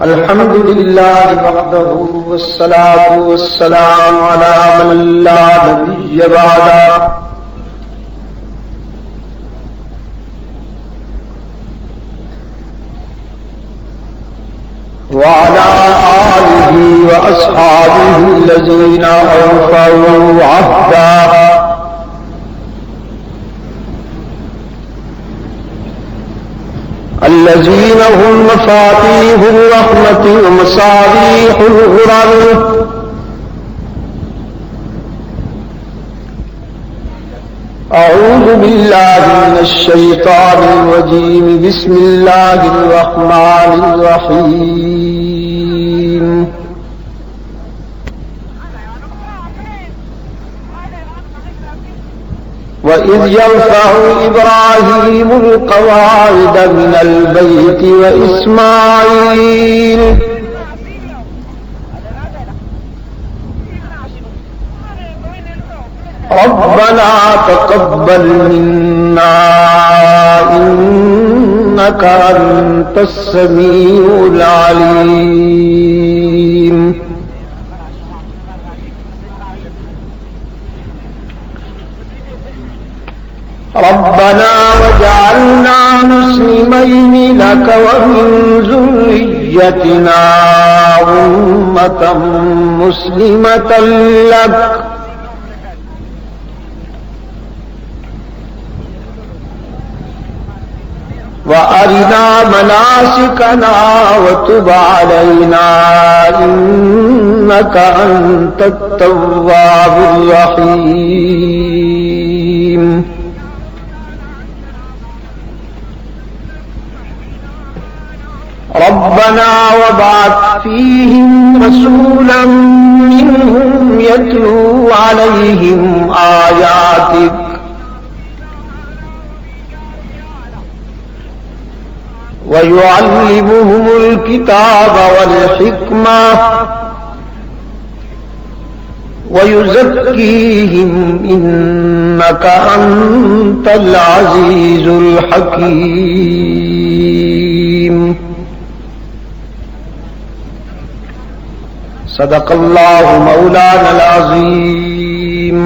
الحمد لله وحده والصلاة والسلام على من لا نبي بعده وعلى آله وأصحابه الذين أوفوا عهده الذين هم مفاتيح الرحمة ومصابيح الغرر أعوذ بالله من الشيطان الرجيم بسم الله الرحمن الرحيم وَإِذْ يَرْفَعُ إِبْرَاهِيمُ الْقَوَاعِدَ مِنَ الْبَيْتِ وَإِسْمَاعِيلُ رَبَّنَا تَقَبَّلْ مِنَّا إِنَّكَ أَنْتَ السَّمِيعُ الْعَلِيمُ ربنا وجعلنا مسلمين لك ومن ذريتنا أمة مسلمة لك وأرنا مناسكنا وتب علينا إنك أنت التواب الرحيم ربنا وابعث فيهم رسولا منهم يتلو عليهم آياتك ويعلمهم الكتاب والحكمة ويزكيهم إنك أنت العزيز الحكيم صدق اللہ مولانا العظیم.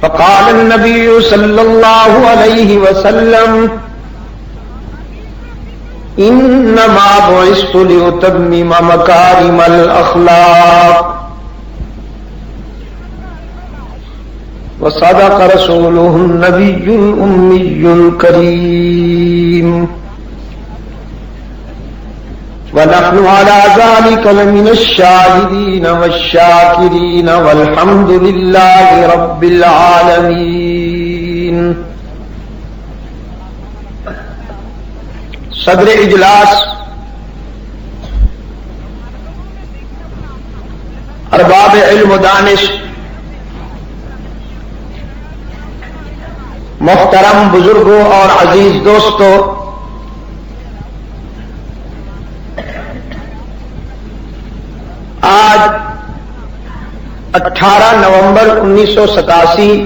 فقال النبی صلی اللہ علیہ وسلم انما بعثت لأتمم مکارم الاخلاق وصدق رسوله النبي الأمي الكريم ونحن على ذلك لمن الشاهدين والشاكرين والحمد لله رب العالمين. صدر اجلاس، ارباب علم و دانش، محترم بزرگوں اور عزیز دوستوں، آج 18 نومبر 1987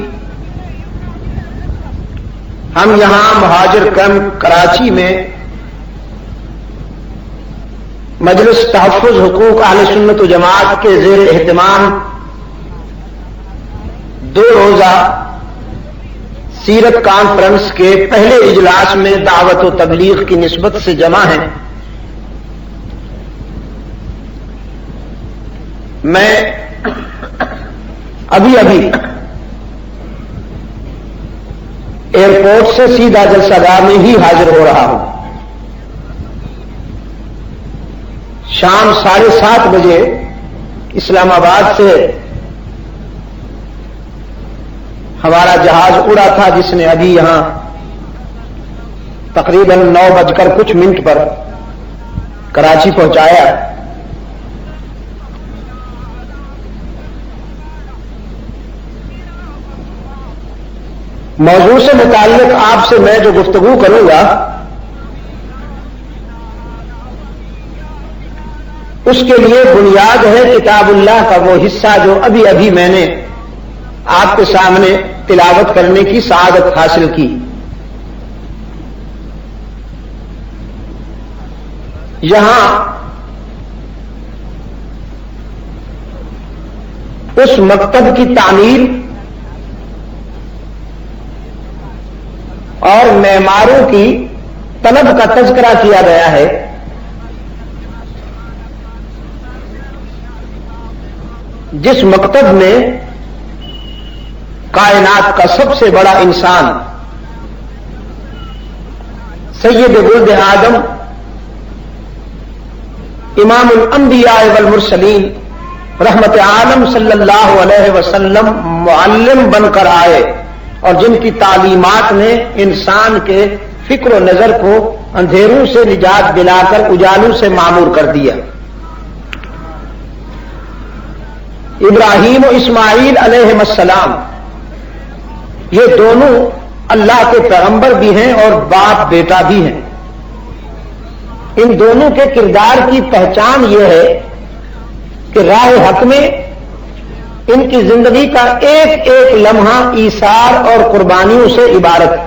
ہم یہاں مہاجر کیمپ کراچی میں مجلس تحفظ حقوق اہل سنت و جماعت کے زیر اہتمام 2 روزہ سیرت کانفرنس کے پہلے اجلاس میں دعوت و تبلیغ کی نسبت سے جمع ہیں. میں ابھی ایئرپورٹ سے سیدھا جلسہ گاہ میں ہی حاضر ہو رہا ہوں. شام 7:30 بجے اسلام آباد سے ہمارا جہاز اڑا تھا جس نے ابھی یہاں تقریباً 9:00 پر کراچی پہنچایا. موضوع سے متعلق آپ سے میں جو گفتگو کروں گا اس کے لیے بنیاد ہے کتاب اللہ کا وہ حصہ جو ابھی میں نے آپ کے سامنے تلاوت کرنے کی سعادت حاصل کی. یہاں اس مکتب کی تعمیر اور معماروں کی طلب کا تذکرہ کیا گیا ہے. جس مکتب میں کائنات کا سب سے بڑا انسان سید ولد آدم امام الانبیاء والمرسلین رحمت عالم صلی اللہ علیہ وسلم معلم بن کر آئے اور جن کی تعلیمات نے انسان کے فکر و نظر کو اندھیروں سے نجات دلا کر اجالوں سے معمور کر دیا. ابراہیم و اسماعیل علیہ السلام یہ دونوں اللہ کے پیغمبر بھی ہیں اور باپ بیٹا بھی ہیں. ان دونوں کے کردار کی پہچان یہ ہے کہ راہ حق میں ان کی زندگی کا ایک ایک لمحہ ایثار اور قربانیوں سے عبارت ہے.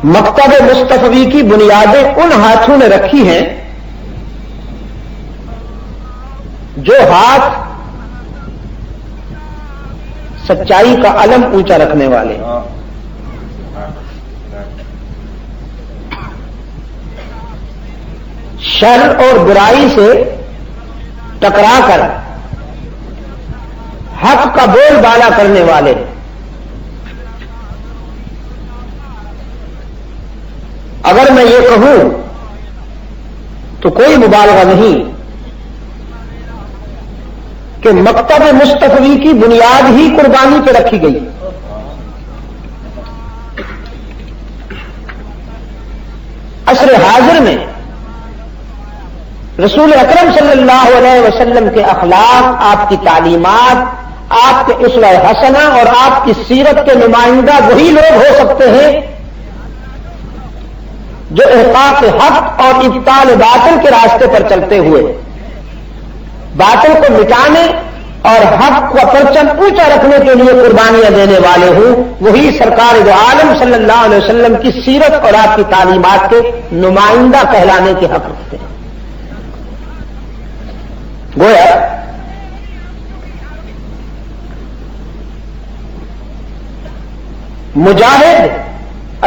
مکتب مصطفی کی بنیادیں ان ہاتھوں نے رکھی ہیں جو ہاتھ سچائی کا علم اونچا رکھنے والے ہیں. شر اور برائی سے ٹکرا کر حق کا بول بالا کرنے والے. اگر میں یہ کہوں تو کوئی مبالغہ نہیں کہ مکتب مصطفی کی بنیاد ہی قربانی پہ رکھی گئی. عصر حاضر میں رسول اکرم صلی اللہ علیہ وسلم کے اخلاق، آپ کی تعلیمات، آپ کے اسوہ حسنہ اور آپ کی سیرت کے نمائندہ وہی لوگ ہو سکتے ہیں جو احقاق حق اور ابطال باطل کے راستے پر چلتے ہوئے باطل کو مٹانے اور حق کا پرچم اونچا رکھنے کے لیے قربانیاں دینے والے ہوں. وہی سرکار دو عالم صلی اللہ علیہ وسلم کی سیرت اور آپ کی تعلیمات کے نمائندہ کہلانے کے حق رکھتے ہیں. گویا مجاہد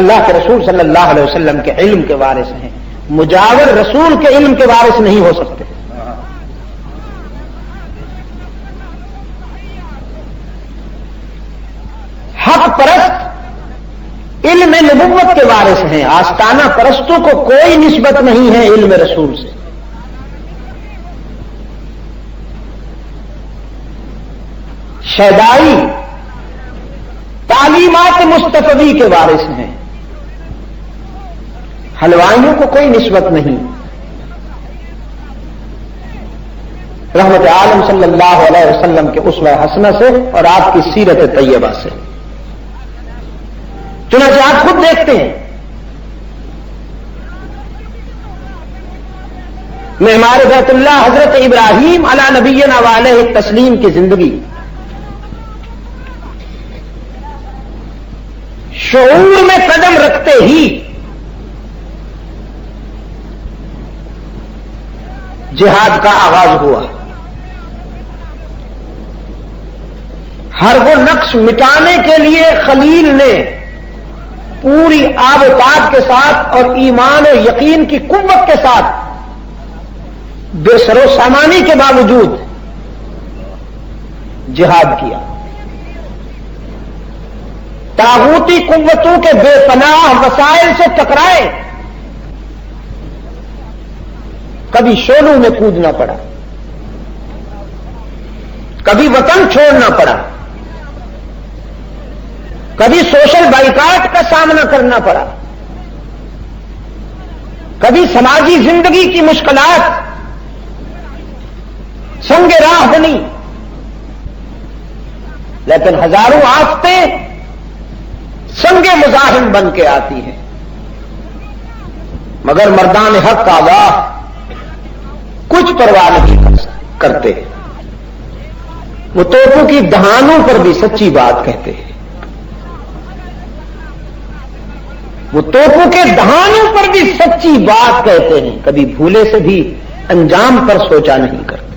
اللہ کے رسول صلی اللہ علیہ وسلم کے علم کے وارث ہیں، مجاور رسول کے علم کے وارث نہیں ہو سکتے. حق پرست علم نبوت کے وارث ہیں، آستانہ پرستوں کو کوئی نسبت نہیں ہے علم رسول سے. شیدائی تعلیمات مصطفی کے وارث ہیں، حلوائیوں کو کوئی نسبت نہیں. رحمت عالم صلی اللہ علیہ وسلم کے اسوہ حسنہ سے اور آپ کی سیرت طیبہ سے. چنانچہ آپ خود دیکھتے ہیں معمار بیت اللہ حضرت ابراہیم علی نبینا وعلیہ التسلیم کی زندگی شعور میں قدم رکھتے ہی جہاد کا آغاز ہوا. ہر وہ نقش مٹانے کے لیے خلیل نے پوری آب و تاب کے ساتھ اور ایمان و یقین کی قوت کے ساتھ بے سر و سامانی کے باوجود جہاد کیا. طاغوتی قوتوں کے بے پناہ وسائل سے ٹکرائے، کبھی شولوں میں کودنا پڑا، کبھی وطن چھوڑنا پڑا، کبھی سوشل بائیکاٹ کا سامنا کرنا پڑا، کبھی سماجی زندگی کی مشکلات سنگ راہ بنی، لیکن ہزاروں آفتیں سنگ مزاحم بن کے آتی ہیں، مگر مردان حق آگاہ کچھ پرواہ نہیں کرتے. وہ توپوں کی دہانوں پر بھی سچی بات کہتے ہیں. وہ توپوں کے دہانوں پر بھی سچی بات کہتے ہیں. کبھی بھولے سے بھی انجام پر سوچا نہیں کرتے،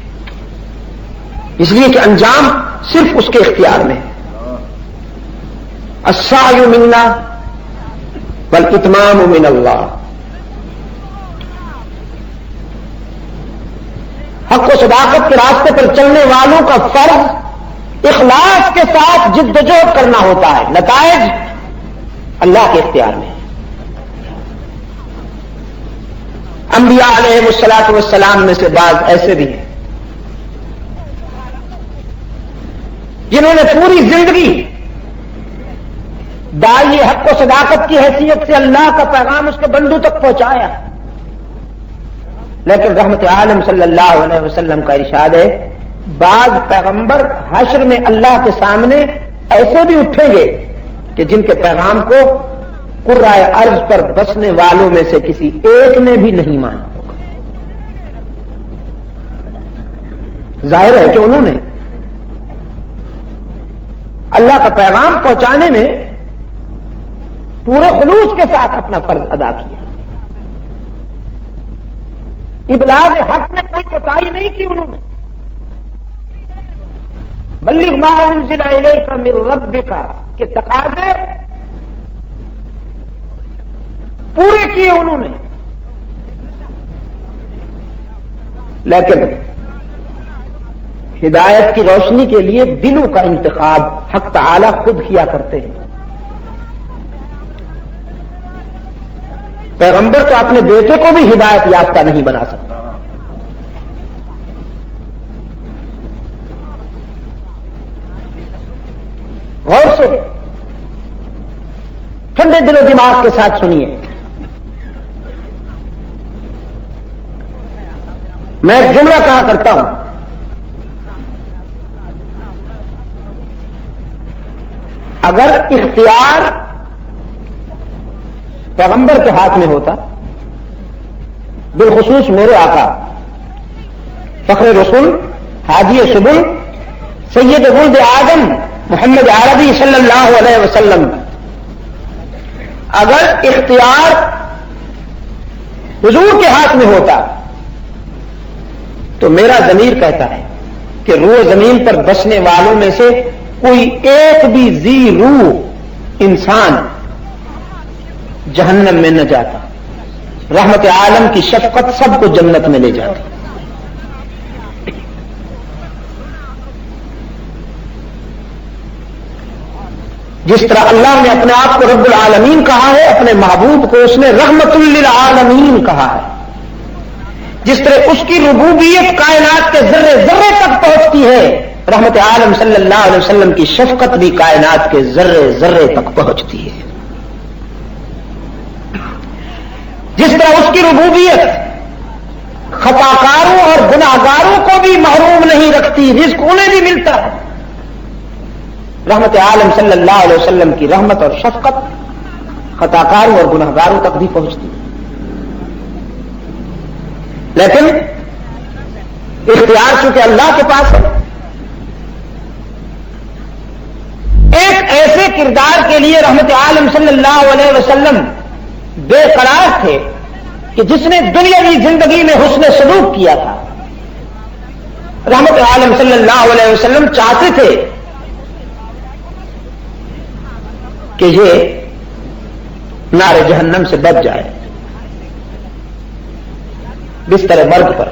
اس لیے کہ انجام صرف اس کے اختیار میں ہے. السعی منا والاتمام من اللہ. حق و صداقت کے راستے پر چلنے والوں کا فرض اخلاص کے ساتھ جدوجہد کرنا ہوتا ہے، نتائج اللہ کے اختیار میں. انبیاء علیہ الصلوۃ والسلام میں سے بعض ایسے بھی ہیں جنہوں نے پوری زندگی داعی حق و صداقت کی حیثیت سے اللہ کا پیغام اس کے بندوں تک پہنچایا، لیکن رحمت عالم صلی اللہ علیہ وسلم کا ارشاد ہے بعض پیغمبر حشر میں اللہ کے سامنے ایسے بھی اٹھیں گے کہ جن کے پیغام کو قرائے ارض پر بسنے والوں میں سے کسی ایک نے بھی نہیں مانا ہوگا. ظاہر ہے کہ انہوں نے اللہ کا پیغام پہنچانے میں پورے خلوص کے ساتھ اپنا فرض ادا کیا. ابلاغ حق میں کوئی کوتاہی نہیں کی انہوں نے. بلغ ما انزل الیک من ربک کے تقاضے پورے کیے انہوں نے، لیکن ہدایت کی روشنی کے لیے دلوں کا انتخاب حق تعالی خود کیا کرتے ہیں. پیغمبر تو اپنے بیٹے کو بھی ہدایت یافتہ نہیں بنا سکتا. غور سے ٹھنڈے دل و دماغ کے ساتھ سنیے. میں ایک جملہ کہا کرتا ہوں، اگر اختیار پیغمبر کے ہاتھ میں ہوتا، بالخصوص میرے آقا فخر رسول حاجی سبل سید ولد آدم محمد عربی صلی اللہ علیہ وسلم، اگر اختیار حضور کے ہاتھ میں ہوتا تو میرا ضمیر کہتا ہے کہ روح زمین پر بسنے والوں میں سے کوئی ایک بھی ذی روح انسان جہنم میں نہ جاتا. رحمت عالم کی شفقت سب کو جنت میں لے جاتی. جس طرح اللہ نے اپنے آپ کو رب العالمین کہا ہے، اپنے محبوب کو اس نے رحمت للعالمین کہا ہے. جس طرح اس کی ربوبیت کائنات کے ذرے ذرے تک پہنچتی ہے، رحمت عالم صلی اللہ علیہ وسلم کی شفقت بھی کائنات کے ذرے ذرے تک پہنچتی ہے. جس طرح اس کی ربوبیت خطاکاروں اور گناہگاروں کو بھی محروم نہیں رکھتی، رزق انہیں بھی ملتا ہے، رحمت عالم صلی اللہ علیہ وسلم کی رحمت اور شفقت خطاکاروں اور گناہگاروں تک بھی پہنچتی ہے. لیکن اختیار چونکہ اللہ کے پاس ہے، ایک ایسے کردار کے لیے رحمت عالم صلی اللہ علیہ وسلم بے قرار تھے کہ جس نے دنیاوی زندگی میں حسن سلوک کیا تھا. رحمت عالم صلی اللہ علیہ وسلم چاہتے تھے کہ یہ نار جہنم سے بچ جائے. بستر مرگ پر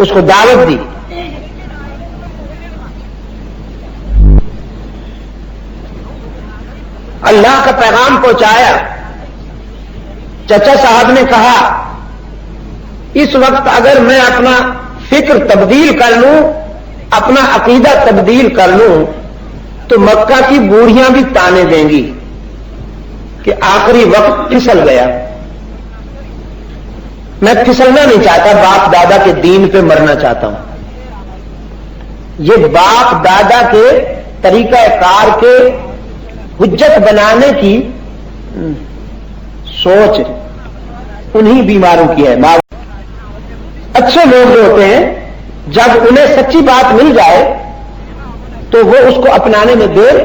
اس کو دعوت دی. اللہ کا پیغام پہنچایا. چچا صاحب نے کہا اس وقت اگر میں اپنا فکر تبدیل کر لوں، اپنا عقیدہ تبدیل کر لوں تو مکہ کی بوڑھیاں بھی تانے دیں گی کہ آخری وقت پھسل گیا. میں پھسلنا نہیں چاہتا، باپ دادا کے دین پہ مرنا چاہتا ہوں. یہ باپ دادا کے طریقہ کار کے حجت بنانے کی سوچ انہی بیماروں کی ہے. اچھے لوگ جو ہوتے ہیں جب انہیں سچی بات مل جائے تو وہ اس کو اپنانے میں دیر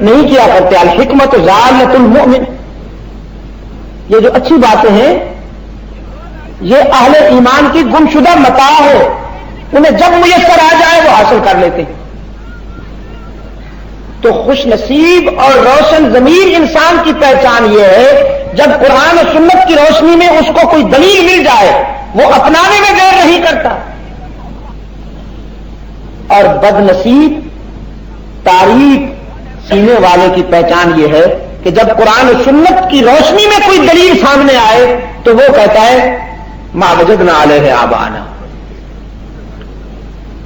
نہیں کیا کرتے. الحکمت ضالۃ المؤمن. یہ جو اچھی باتیں ہیں یہ اہل ایمان کی گمشدہ متاع ہے. انہیں جب میسر آ جائے وہ حاصل کر لیتے ہیں. تو خوش نصیب اور روشن ضمیر انسان کی پہچان یہ ہے جب قرآن و سنت کی روشنی میں اس کو کوئی دلیل مل جائے وہ اپنانے میں دیر نہیں کرتا. اور بد نصیب تاریک سینے والے کی پہچان یہ ہے کہ جب قرآن و سنت کی روشنی میں کوئی دلیل سامنے آئے تو وہ کہتا ہے ما وجدنا علیہ آباءنا.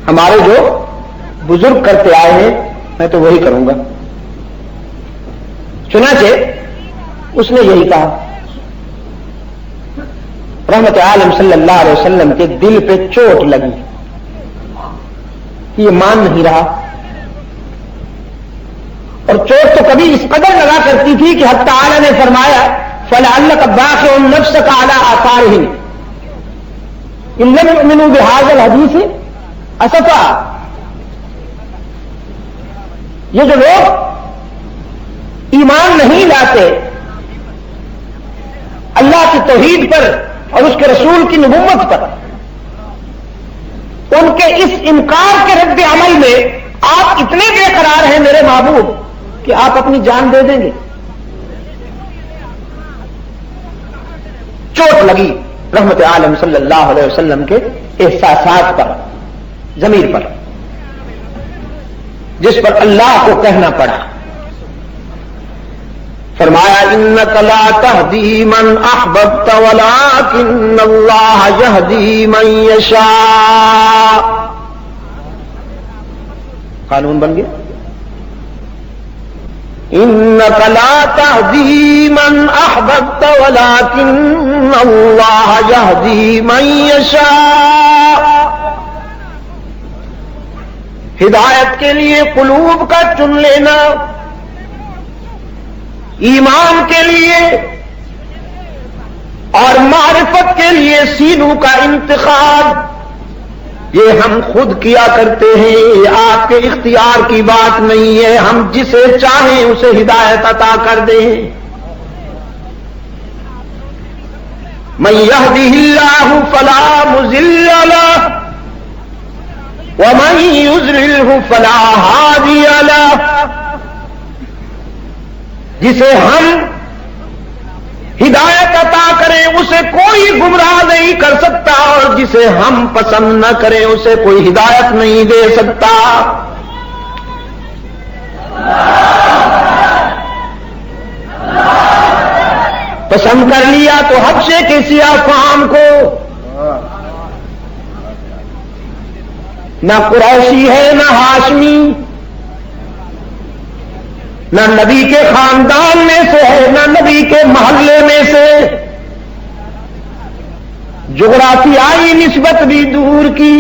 ہمارے جو بزرگ کرتے آئے ہیں میں تو وہی کروں گا. چنانچہ اس نے یہی کہا. رحمت عالم صلی اللہ علیہ وسلم کے دل پہ چوٹ لگی کہ یہ مان نہیں رہا. اور چوٹ تو کبھی اس قدر لگا کرتی تھی کہ حتی تعالی نے فرمایا فَلَعَلَّكَ بَاخِعٌ نَفْسَكَ عَلَىٰ آثَارِهِمْ إِن لَّمْ يُؤْمِنُوا بِهَٰذَا الْحَدِيثِ أَسَفًا. یہ جو لوگ ایمان نہیں لاتے اللہ کی توحید پر اور اس کے رسول کی نبوت پر ان کے اس انکار کے رد عمل میں آپ اتنے بے قرار ہیں میرے معبود کہ آپ اپنی جان دے دیں گے. چوٹ لگی رحمت عالم صلی اللہ علیہ وسلم کے احساسات پر ضمیر پر جس پر اللہ کو کہنا پڑا. فرمایا انک لا تہدی من احببت ولکن اللہ یہدی من یشاء. قانون بن گیا. انک لا تہدی من احببت ولکن اللہ یہدی من یشاء. ہدایت کے لیے قلوب کا چن لینا، ایمان کے لیے اور معرفت کے لیے سینوں کا انتخاب یہ ہم خود کیا کرتے ہیں. یہ آپ کے اختیار کی بات نہیں ہے. ہم جسے چاہیں اسے ہدایت عطا کر دیں. من یہدہ اللہ فلا مضل لہ ومن یضللہ فلا ہادی لہ. جسے ہم ہدایت عطا کریں اسے کوئی گمراہ نہیں کر سکتا اور جسے ہم پسند نہ کریں اسے کوئی ہدایت نہیں دے سکتا. پسند کر لیا تو حبشے کے سیاہ فام کو، نہ قریشی ہے نہ ہاشمی، نہ نبی کے خاندان میں سے ہے نہ نبی کے محلے میں سے، جغرافیائی نسبت بھی دور کی،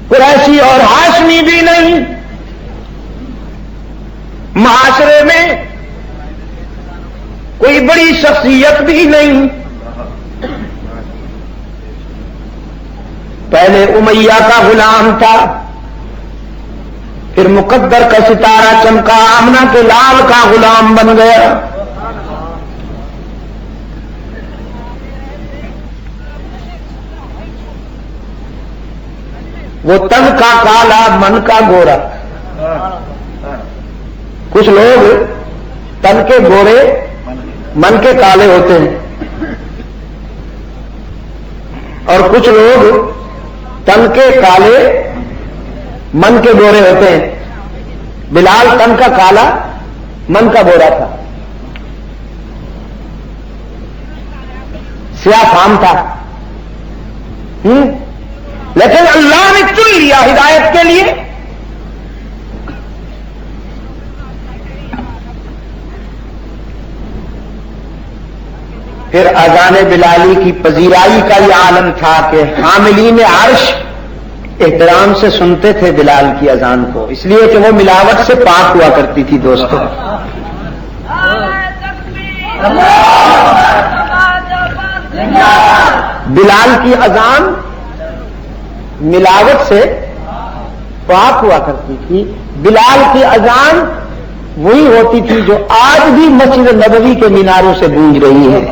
قریشی اور ہاشمی بھی نہیں، معاشرے میں کوئی بڑی شخصیت بھی نہیں. پہلے امیہ کا غلام تھا، پھر مقدر کا ستارہ چمکا، آمنہ کے لال کا غلام بن گیا. وہ تن کا کالا من کا گورا. کچھ لوگ تن کے گورے من کے کالے ہوتے ہیں اور کچھ لوگ تن کے کالے من کے گورے ہوتے ہیں. بلال تن کا کالا من کا گورا تھا، سیاہ فام تھا، لیکن اللہ نے چن لیا ہدایت کے لیے. پھر اذان بلالی کی پذیرائی کا یہ عالم تھا کہ حاملین عرش احترام سے سنتے تھے بلال کی اذان کو، اس لیے کہ وہ ملاوٹ سے پاک ہوا کرتی تھی. دوستو بلال کی اذان ملاوٹ سے پاک ہوا کرتی تھی. بلال کی اذان وہی ہوتی تھی جو آج بھی مسجد نبوی کے میناروں سے گونج رہی ہے.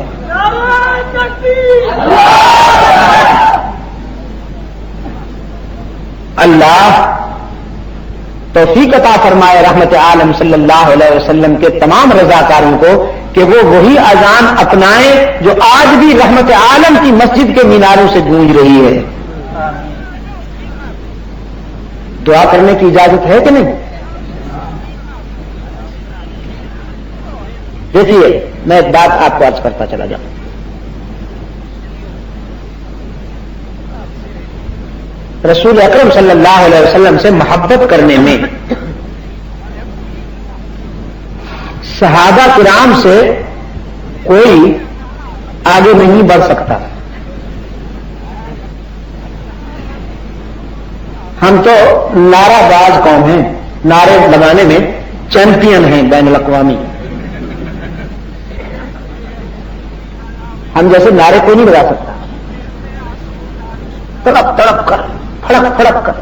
اللہ توفیق عطا فرمائے رحمت عالم صلی اللہ علیہ وسلم کے تمام رضاکاروں کو کہ وہ وہی اذان اپنائیں جو آج بھی رحمت عالم کی مسجد کے میناروں سے گونج رہی ہے. دعا کرنے کی اجازت ہے کہ نہیں؟ دیکھیے میں ایک بات آپ کو عرض کرتا چلا جاؤں. رسول اکرم صلی اللہ علیہ وسلم سے محبت کرنے میں صحابہ کرام سے کوئی آگے نہیں بڑھ سکتا. ہم تو نعرہ باز قوم ہیں, نعرے لگانے میں چیمپئن ہیں بین الاقوامی. ہم جیسے نعرے کوئی نہیں لگا سکتا. تڑپ تڑپ کر, پھڑک پھڑک کر,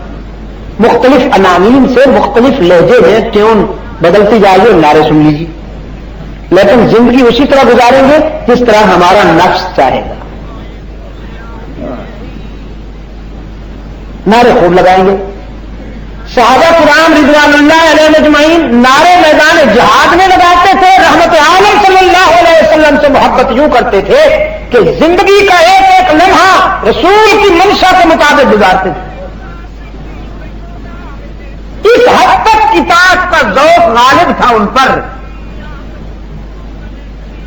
مختلف عناوین سے مختلف لہجے میں ٹیون بدلتی جائے گی, نعرے سن لیجیے, لیکن زندگی اسی طرح گزاریں گے جس طرح ہمارا نفس چاہے گا. نعرے خوب لگائیں گے. صحابہ کرام رضوان اللہ علیہ اجمعین نعرے میدان جہاد میں لگاتے تھے. رحمت عالم صلی اللہ علیہ وسلم سے محبت یوں کرتے تھے کہ زندگی کا ایک ایک لمحہ رسول کی منشا کے مطابق گزارتے تھے. اس حد تک اطاعت کا ذوق غالب تھا ان پر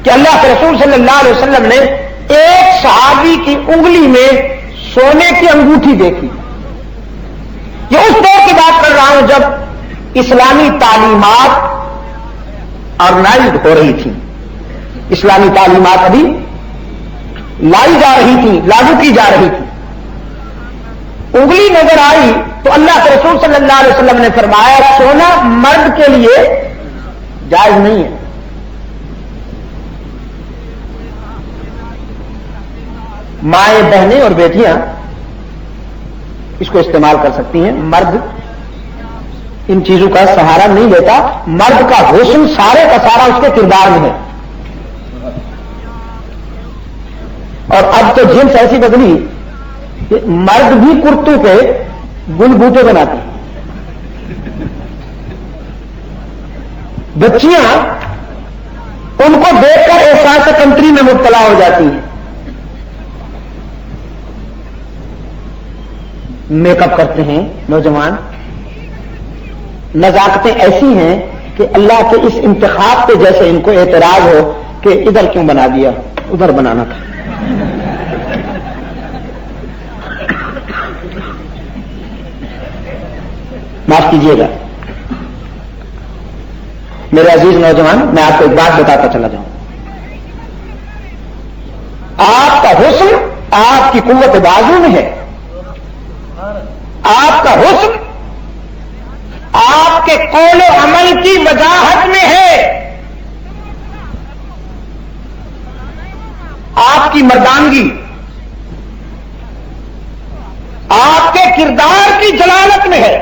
کہ اللہ کے رسول صلی اللہ علیہ وسلم نے ایک صحابی کی انگلی میں سونے کی انگوٹھی دیکھی. یہ اس دور کی بات کر رہا ہوں جب اسلامی تعلیمات آرگنائزڈ ہو رہی تھی. اسلامی تعلیمات ابھی لائی جا رہی تھی, لاگو کی جا رہی تھی. انگلی نظر آئی تو اللہ کے رسول صلی اللہ علیہ وسلم نے فرمایا سونا مرد کے لیے جائز نہیں ہے. مائیں بہنیں اور بیٹیاں اس کو استعمال کر سکتی ہیں. مرد ان چیزوں کا سہارا نہیں لیتا. مرد کا حسن سارے کا سارا اس کے کردار میں ہے. اور اب تو جنس ایسی بدلی کہ مرد بھی کرتوں پہ گل بوٹے بناتے ہیں. بچیاں ان کو دیکھ کر احساس کمتری میں مبتلا ہو جاتی ہیں. میک اپ کرتے ہیں نوجوان. نزاکتیں ایسی ہیں کہ اللہ کے اس انتخاب پہ جیسے ان کو اعتراض ہو کہ ادھر کیوں بنا دیا, ادھر بنانا تھا. معاف کیجیے گا میرے عزیز نوجوان, میں آپ کو ایک بات بتاتا چلا جاؤں. آپ کا حسن آپ کی قوت بازو میں ہے. آپ کا حسن آپ کے قول و عمل کی وضاحت میں ہے. آپ کی مردانگی, آپ کے کردار کی جلالت میں ہے.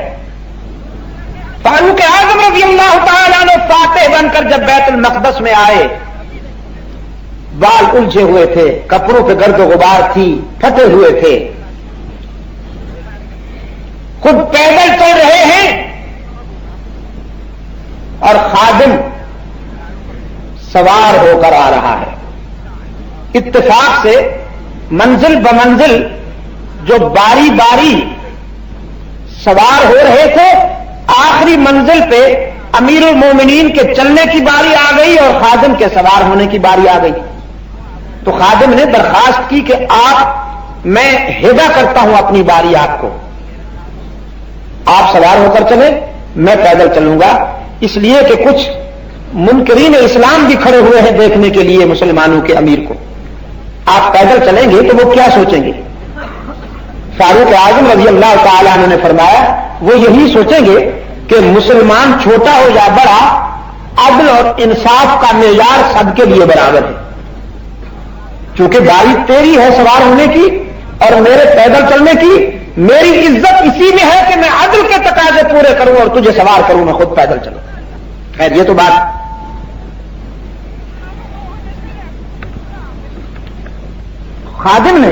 فاروق اعظم رضی اللہ تعالیٰ عنہ فاتح بن کر جب بیت المقدس میں آئے, بال الجھے ہوئے تھے, کپڑوں پہ گرد و غبار تھی, پھٹے ہوئے تھے, خود پیدل چل رہے ہیں اور خادم سوار ہو کر آ رہا ہے. اتفاق سے منزل بمنزل جو باری باری سوار ہو رہے تھے, آخری منزل پہ امیر المومنین کے چلنے کی باری آ گئی اور خادم کے سوار ہونے کی باری آ گئی. تو خادم نے درخواست کی کہ آپ, میں ہدا کرتا ہوں اپنی باری آپ کو, آپ سوار ہو کر چلیں, میں پیدل چلوں گا. اس لیے کہ کچھ منکرین اسلام بھی کھڑے ہوئے ہیں دیکھنے کے لیے مسلمانوں کے امیر کو. آپ پیدل چلیں گے تو وہ کیا سوچیں گے؟ فاروق اعظم رضی اللہ تعالیٰ عنہ نے فرمایا وہ یہی سوچیں گے کہ مسلمان چھوٹا ہو یا بڑا, عدل اور انصاف کا معیار سب کے لیے برابر ہے. چونکہ باری تیری ہے سوار ہونے کی اور میرے پیدل چلنے کی, میری عزت اسی میں ہے کہ میں عدل کے تقاضے پورے کروں اور تجھے سوار کروں، میں خود پیدل چلوں. خیر یہ تو بات خادم نے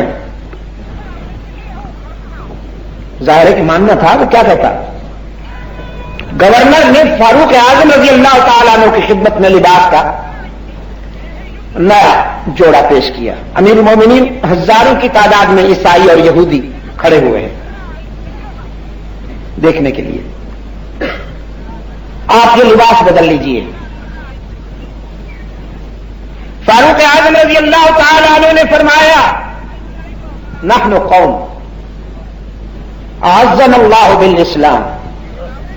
ظاہر ہے کہ ماننا تھا تو کیا کہتا. گورنر نے فاروق اعظم رضی اللہ تعالیٰ عنہ کی خدمت میں لباس کا نیا جوڑا پیش کیا. امیر المومنین ہزاروں کی تعداد میں عیسائی اور یہودی کھڑے ہوئے ہیں دیکھنے کے لیے. آپ یہ لباس بدل لیجئے. فاروق اعظم رضی اللہ تعالی عنہ نے فرمایا نحن قوم اعزنا اللہ بالاسلام.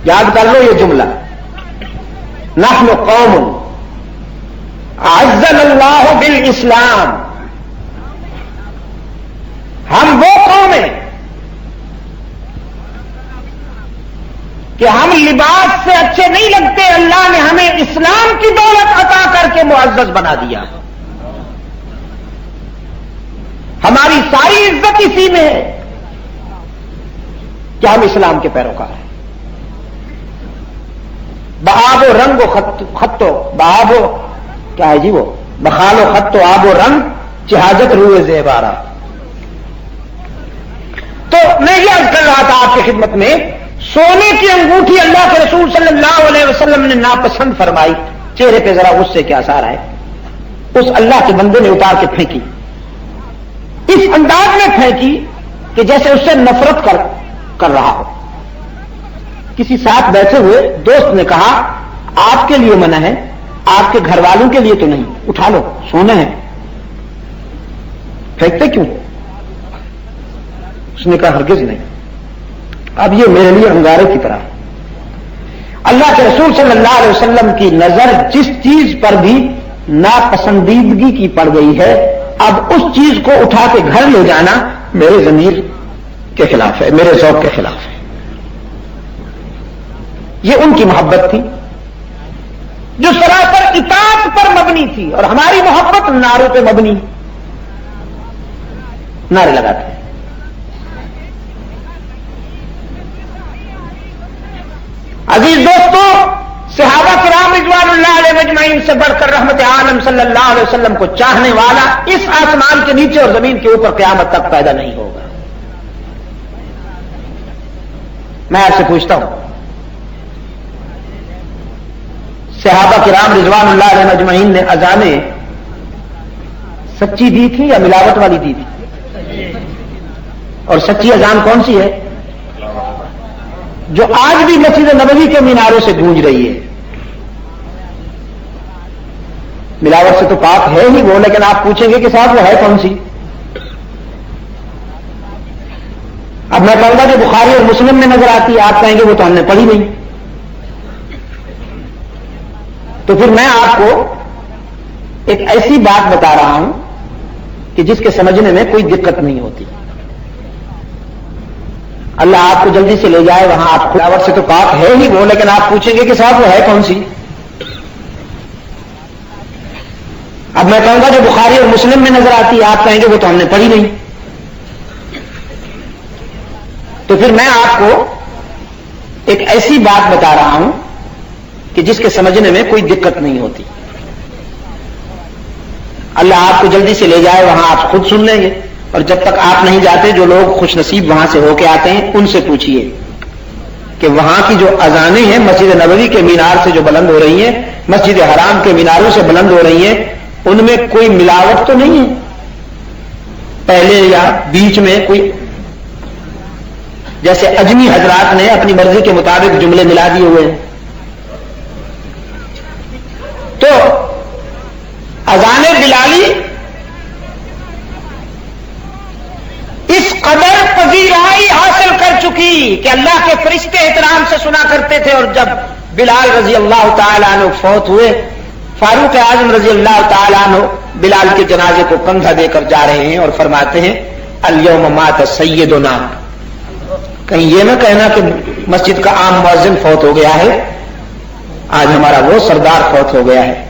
یاد کر لو یہ جملہ، نحن قوم اعزنا اللہ بالاسلام. ہم وہ قوم ہیں کہ ہم لباس سے اچھے نہیں لگتے، اللہ نے ہمیں اسلام کی دولت عطا کر کے معزز بنا دیا. ہماری ساری عزت اسی میں ہے کہ ہم اسلام کے پیروکار ہیں. بآب و رنگ و خط و بآب و کیا ہے جی وہ بخال و خط و آب و رنگ چہاجت روئے زیبارہ. تو میں یہ عرض کر رہا تھا آپ کی خدمت میں، سونے کی انگوٹھی اللہ کے رسول صلی اللہ علیہ وسلم نے ناپسند فرمائی. چہرے پہ ذرا غصے کے آثار آئے. اس اللہ کے بندے نے اتار کے پھینکی، اس انداز میں پھینکی کہ جیسے اس سے نفرت کر رہا ہو. کسی ساتھ بیٹھے ہوئے دوست نے کہا آپ کے لیے منع ہے، آپ کے گھر والوں کے لیے تو نہیں، اٹھا لو سونا ہے. پھینکتے کیوں؟ اس نے کہا ہرگز نہیں. اب یہ میرے لیے انگارے کی طرح. اللہ کے رسول صلی اللہ علیہ وسلم کی نظر جس چیز پر بھی ناپسندیدگی کی پڑ گئی ہے، اب اس چیز کو اٹھا کے گھر لے جانا میرے ضمیر کے خلاف ہے، میرے ذوق کے خلاف ہے. یہ ان کی محبت تھی جو سراسر اطاعت پر مبنی تھی، اور ہماری محبت نعروں پہ مبنی. نعرے لگاتے ہیں. عزیز دوستو، صحابہ کرام رضوان اللہ علیہ مجمعین سے بڑھ کر رحمت عالم صلی اللہ علیہ وسلم کو چاہنے والا اس آسمان کے نیچے اور زمین کے اوپر قیامت تک پیدا نہیں ہوگا. میں آپ سے پوچھتا ہوں، صحابہ کرام رضوان اللہ علیہ مجمعین نے اذانیں سچی دی تھی یا ملاوٹ والی دی تھی؟ اور سچی اذان کون سی ہے؟ جو آج بھی مسجد نبوی کے میناروں سے گونج رہی ہے. ملاوٹ سے تو پاک ہے ہی وہ، لیکن آپ پوچھیں گے کہ صاحب وہ ہے کون سی؟ اب میں کہوں گا کہ بخاری اور مسلم میں نظر آتی ہے، آپ کہیں گے وہ تو ہم نے پڑھی نہیں. تو پھر میں آپ کو ایک ایسی بات بتا رہا ہوں کہ جس کے سمجھنے میں کوئی دقت نہیں ہوتی. اللہ آپ کو جلدی سے لے جائے وہاں. آپ ملاوٹ سے تو پاک ہے ہی وہ، لیکن آپ پوچھیں گے کہ صاحب وہ ہے کون سی؟ اب میں کہوں گا جو بخاری اور مسلم میں نظر آتی ہے، آپ کہیں گے وہ تو ہم نے پڑھی نہیں. تو پھر میں آپ کو ایک ایسی بات بتا رہا ہوں کہ جس کے سمجھنے میں کوئی دقت نہیں ہوتی. اللہ آپ کو جلدی سے لے جائے وہاں آپ خود سن لیں گے. اور جب تک آپ نہیں جاتے، جو لوگ خوش نصیب وہاں سے ہو کے آتے ہیں ان سے پوچھئے کہ وہاں کی جو اذانیں ہیں مسجد نبوی کے مینار سے جو بلند ہو رہی ہیں، مسجد حرام کے میناروں سے بلند ہو رہی ہیں، ان میں کوئی ملاوٹ تو نہیں ہے؟ پہلے یا بیچ میں کوئی جیسے اجمی حضرات نے اپنی مرضی کے مطابق جملے ملا دیے ہوئے ہیں. تو اذان بلالی اس قدر پذیرائی حاصل کر چکی کہ اللہ کے فرشتے احترام سے سنا کرتے تھے. اور جب بلال رضی اللہ تعالیٰ عنہ فوت ہوئے، فاروق اعظم رضی اللہ تعالیٰ عنہ بلال کے جنازے کو کندھا دے کر جا رہے ہیں اور فرماتے ہیں الیوم مات سیدنا. کہیں یہ نہ کہنا کہ مسجد کا عام مؤذن فوت ہو گیا ہے، آج ہمارا وہ سردار فوت ہو گیا ہے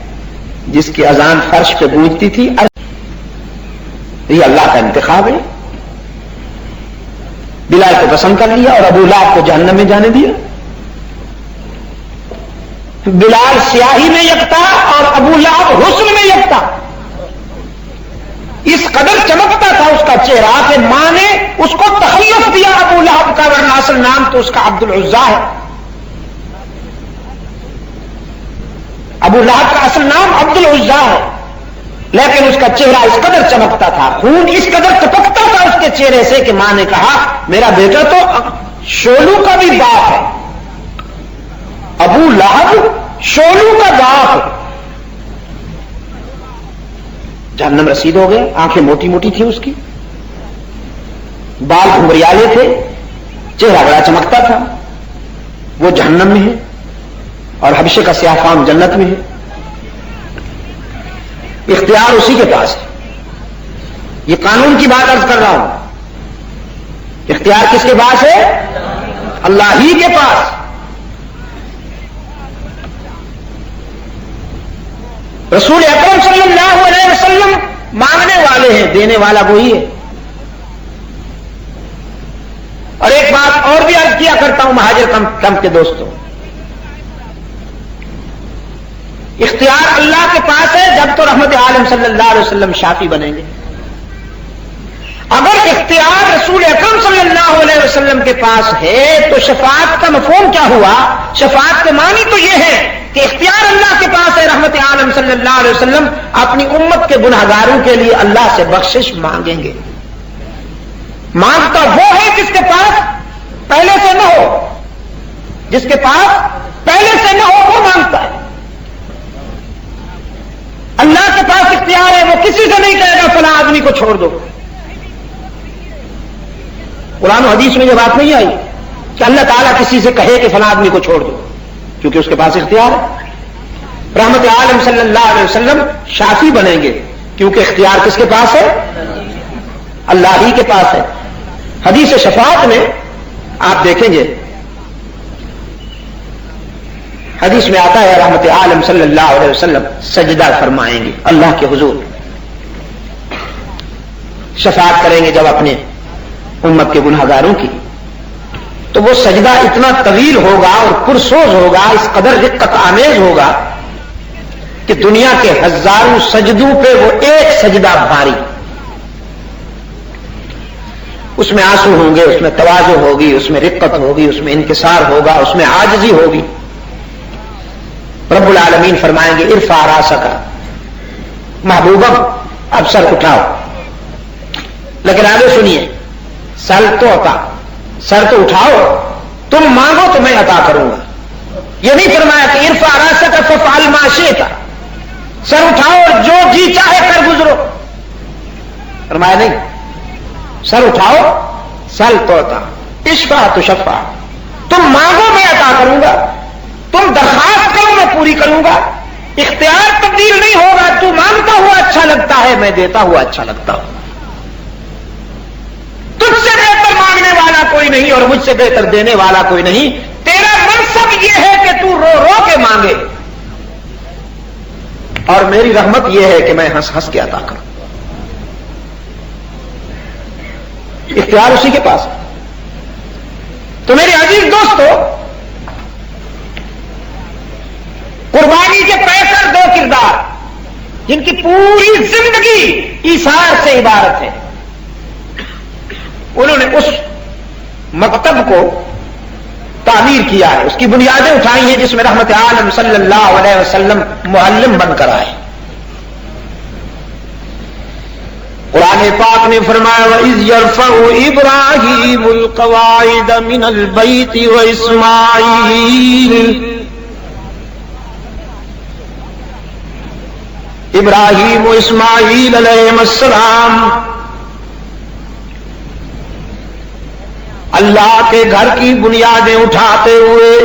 جس کی اذان فرش پہ گونجتی تھی. یہ اللہ کا انتخاب ہے. بلال کو پسند کر لیا اور ابو لہب کو جہنم میں جانے دیا. بلال سیاہی میں یکتا اور ابو لہب حسن میں یکتا. اس قدر چمکتا تھا اس کا چہرہ کہ ماں نے اس کو تخلف دیا ابو لہب کا، ورنہ اصل نام تو اس کا عبد العزا ہے. ابو لہب کا اصل نام عبد العزا ہے، لیکن اس کا چہرہ اس قدر چمکتا تھا، خون اس قدر ٹپکتا تھا اس کے چہرے سے کہ ماں نے کہا میرا بیٹا تو شولو کا بھی باپ ہے. ابو لہب شولو کا باپ ہے. جہنم رسید ہو گئے. آنکھیں موٹی موٹی تھیں اس کی، بال گھمریالے تھے، چہرہ بڑا چمکتا تھا. وہ جہنم میں ہے اور حبشے کا سیاہ فام جنت میں ہے. اختیار اسی کے پاس ہے. یہ قانون کی بات عرض کر رہا ہوں. اختیار کس کے پاس ہے؟ اللہ ہی کے پاس. رسول اکرم صلی اللہ علیہ وسلم مانگنے والے ہیں، دینے والا وہی ہے. اور ایک بات اور بھی عرض کیا کرتا ہوں مہاجر کم کے دوستوں، اختیار اللہ کے پاس ہے جب تو رحمت عالم صلی اللہ علیہ وسلم شافی بنیں گے. اگر اختیار رسول اکرم صلی اللہ علیہ وسلم کے پاس ہے تو شفاعت کا مفہوم کیا ہوا؟ شفاعت کے معنی تو یہ ہے کہ اختیار اللہ کے پاس ہے. رحمت عالم صلی اللہ علیہ وسلم اپنی امت کے گنہگاروں کے لیے اللہ سے بخشش مانگیں گے. مانگتا وہ ہے جس کے پاس پہلے سے نہ ہو. جس کے پاس پہلے سے نہ ہو وہ مانگتا ہے. اللہ کے پاس اختیار ہے، وہ کسی سے نہیں کہے گا فلاں آدمی کو چھوڑ دو. قرآن و حدیث میں یہ بات نہیں آئی کہ اللہ تعالیٰ کسی سے کہے کہ فلاں آدمی کو چھوڑ دو، کیونکہ اس کے پاس اختیار ہے. رحمت عالم صلی اللہ علیہ وسلم شافی بنیں گے کیونکہ اختیار کس کے پاس ہے؟ اللہ ہی کے پاس ہے. حدیث شفاعت میں آپ دیکھیں گے، حدیث میں آتا ہے رحمت عالم صلی اللہ علیہ وسلم سجدہ فرمائیں گے اللہ کے حضور. شفاعت کریں گے جب اپنے امت کے گنہگاروں کی، تو وہ سجدہ اتنا طویل ہوگا اور پرسوز ہوگا، اس قدر رقت آمیز ہوگا کہ دنیا کے ہزاروں سجدوں پہ وہ ایک سجدہ بھاری. اس میں آنسو ہوں گے، اس میں تواضع ہوگی، اس میں رقت ہوگی، اس میں انکسار ہوگا، اس میں عاجزی ہوگی. رب العالمین فرمائیں گے ارفع راسک، محبوبم اب سر اٹھاؤ. لیکن آگے سنیے، سر تو عطا، سر تو اٹھاؤ، تم مانگو تو میں عطا کروں گا. یہ نہیں فرمایا کہ ارفع راسک فافعل ما شئت، سر اٹھاؤ اور جو جی چاہے کر گزرو. فرمایا نہیں، سر اٹھاؤ، سل تو عطا، اشفع تشفع، تم مانگو میں عطا کروں گا، تم درخواست کرو میں پوری کروں گا. اختیار تبدیل نہیں ہوگا. تو مانگتا ہوا اچھا لگتا ہے، میں دیتا ہوا اچھا لگتا ہوں. تجھ سے بہتر مانگنے والا کوئی نہیں اور مجھ سے بہتر دینے والا کوئی نہیں. تیرا منصب یہ ہے کہ تو رو رو کے مانگے، اور میری رحمت یہ ہے کہ میں ہنس ہنس کے عطا کروں. اختیار اسی کے پاس. تو میرے عزیز دوستو، قربانی کے پیکر دو کردار جن کی پوری زندگی ایثار سے عبارت ہے، انہوں نے اس مکتب کو تعمیر کیا ہے، اس کی بنیادیں اٹھائی ہیں جس میں رحمت عالم صلی اللہ علیہ وسلم معلم بن کر آئے. قرآن پاک نے فرمایا وَإِذْ يَرْفَعُ إِبْرَاهِيمُ الْقَوَاعِدَ مِنَ الْبَيْتِ وَإِسْمَاعِيلُ. ابراہیم و اسماعیل علیہ السلام اللہ کے گھر کی بنیادیں اٹھاتے ہوئے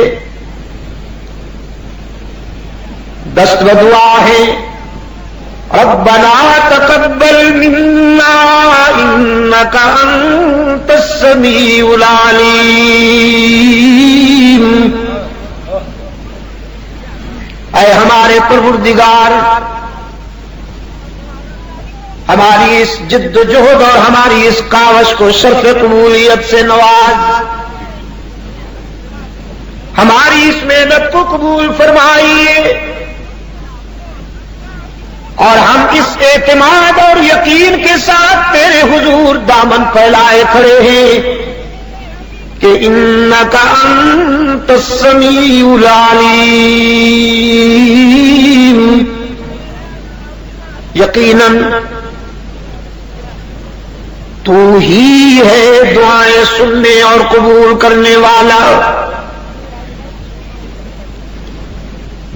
دست بدعا ہے ربنا تقبل منا انک انت السمیع العلیم. اے ہمارے پروردگار، ہماری اس جد و جہد اور ہماری اس کاوش کو شرف قبولیت سے نواز، ہماری اس محنت کو قبول فرمائیے، اور ہم اس اعتماد اور یقین کے ساتھ تیرے حضور دامن پھیلائے کھڑے ہیں کہ انک انت السمیع العلیم، یقیناً تو ہی ہے دعائیں سننے اور قبول کرنے والا،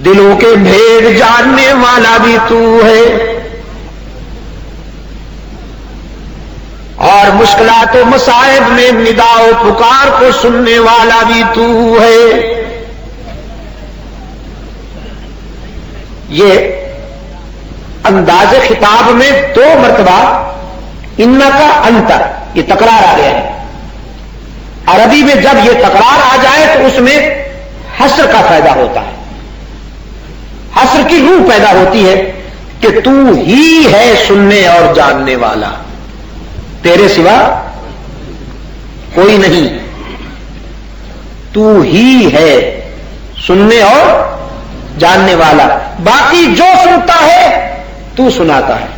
دلوں کے بھید جاننے والا بھی تو ہے، اور مشکلات و مصائب میں ندا و پکار کو سننے والا بھی تو ہے۔ یہ انداز خطاب میں 2 مرتبہ انکا انت یہ تکرار آ گیا ہے۔ عربی میں جب یہ تکرار آ جائے تو اس میں حصر کا فائدہ ہوتا ہے، حصر کی روح پیدا ہوتی ہے کہ تو ہی ہے سننے اور جاننے والا، تیرے سوا کوئی نہیں، تو ہی ہے سننے اور جاننے والا، باقی جو سنتا ہے تو سناتا ہے،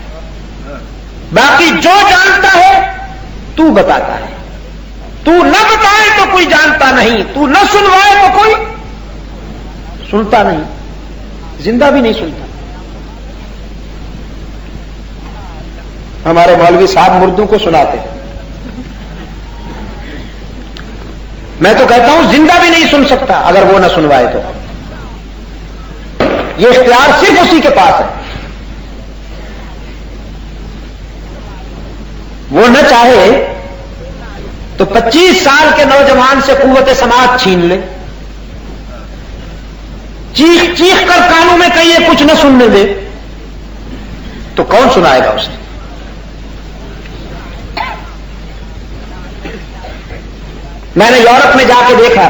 باقی جو جانتا ہے تو بتاتا ہے، تو نہ بتائے تو کوئی جانتا نہیں، تو نہ سنوائے تو کوئی سنتا نہیں، زندہ بھی نہیں سنتا۔ ہمارے مولوی صاحب مردوں کو سناتے، میں تو کہتا ہوں زندہ بھی نہیں سن سکتا اگر وہ نہ سنوائے تو، یہ اختیار صرف اسی کے پاس ہے، وہ نہ چاہے تو 25 سال کے نوجوان سے قوت سماعت چھین لے، چیخ چیخ کر کانوں میں کہیے کچھ نہ سننے دے تو کون سنائے گا اسے؟ میں نے یورپ میں جا کے دیکھا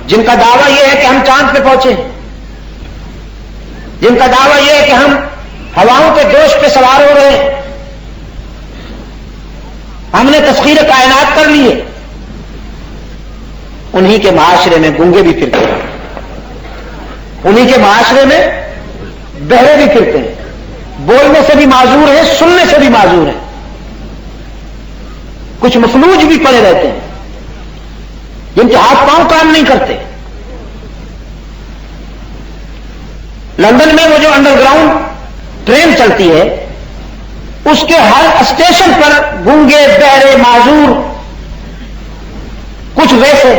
جن کا دعویٰ یہ ہے کہ ہم چاند پہ پہنچے، جن کا دعویٰ یہ ہے کہ ہم ہواؤں کے دوش پہ سوار ہو رہے ہیں، ہم نے تسخیر کائنات کر لی ہے، انہی کے معاشرے میں گونگے بھی پھرتے ہیں، انہی کے معاشرے میں بہرے بھی پھرتے ہیں، بولنے سے بھی معذور ہیں، سننے سے بھی معذور ہیں، کچھ مفلوج بھی پڑے رہتے ہیں جن کے ہاتھ پاؤں کام نہیں کرتے۔ لندن میں وہ جو انڈر گراؤنڈ ٹرین چلتی ہے اس کے ہر اسٹیشن پر گونگے بہرے معذور کچھ ویسے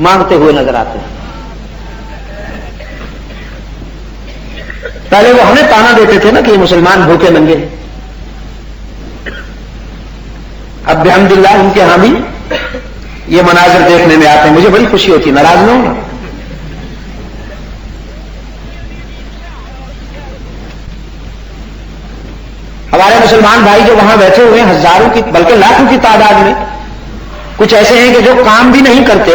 مانگتے ہوئے نظر آتے ہیں۔ پہلے وہ ہمیں تانا دیتے تھے نا کہ یہ مسلمان بھوکے ننگے ہیں، اب بحمدللہ ان کے ہاں بھی یہ مناظر دیکھنے میں آتے ہیں، مجھے بڑی خوشی ہوتی ہے، ناراض نہ ہوں۔ ہمارے مسلمان بھائی جو وہاں بیٹھے ہوئے ہیں ہزاروں کی بلکہ لاکھوں کی تعداد میں، کچھ ایسے ہیں کہ جو کام بھی نہیں کرتے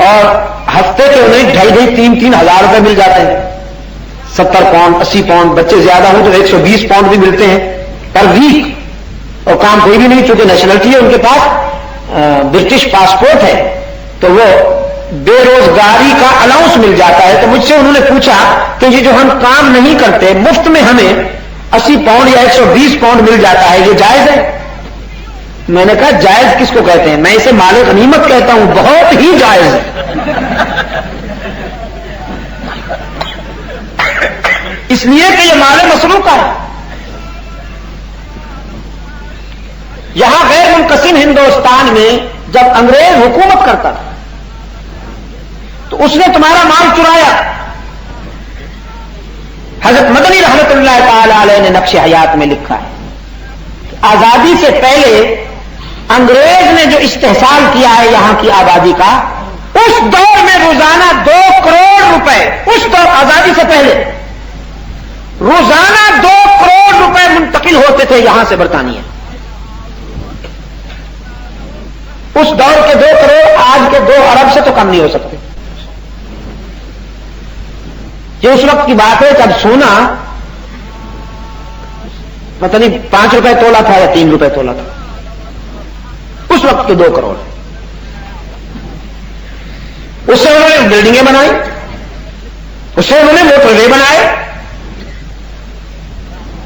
اور ہفتے کے انہیں 2,500-3,000 ہزار روپے مل جاتے ہیں، 70 پاؤنڈ 80 پاؤنڈ، بچے زیادہ ہوں تو 120 پاؤنڈ بھی ملتے ہیں پر ویک، اور کام کوئی بھی نہیں، چونکہ نیشنلٹی ہے ان کے پاس، برٹش پاسپورٹ ہے تو وہ بے روزگاری کا الاؤنس مل جاتا ہے۔ تو مجھ سے انہوں نے پوچھا کہ یہ جو ہم کام نہیں کرتے مفت میں ہمیں 80 پاؤنڈ یا 120 پاؤنڈ مل جاتا ہے، یہ جائز ہے؟ میں نے کہا جائز کس کو کہتے ہیں؟ میں اسے مال غنیمت کہتا ہوں، بہت ہی جائز ہے، اس لیے کہ یہ مال مسروقہ ہے۔ یہاں غیر منقسم ہندوستان میں جب انگریز حکومت کرتا تھا تو اس نے تمہارا مال چرایا۔ حضرت مدنی رحمت اللہ تعالی علیہ نے نقش حیات میں لکھا ہے کہ آزادی سے پہلے انگریز نے جو استحصال کیا ہے یہاں کی آبادی کا، اس دور میں روزانہ 2 کروڑ روپے، اس دور آزادی سے پہلے روزانہ 2 کروڑ روپے منتقل ہوتے تھے یہاں سے برطانیہ۔ اس دور کے 2 کروڑ آج کے 2 ارب سے تو کم نہیں ہو سکتے۔ یہ اس وقت کی بات ہے جب سونا پتہ نہیں 5 روپے تولا تھا یا 3 روپے تولا تھا، اس وقت کے 2 کروڑ. اس سے انہوں نے بلڈنگیں بنائی، اس سے انہوں نے موٹر وے بنائے.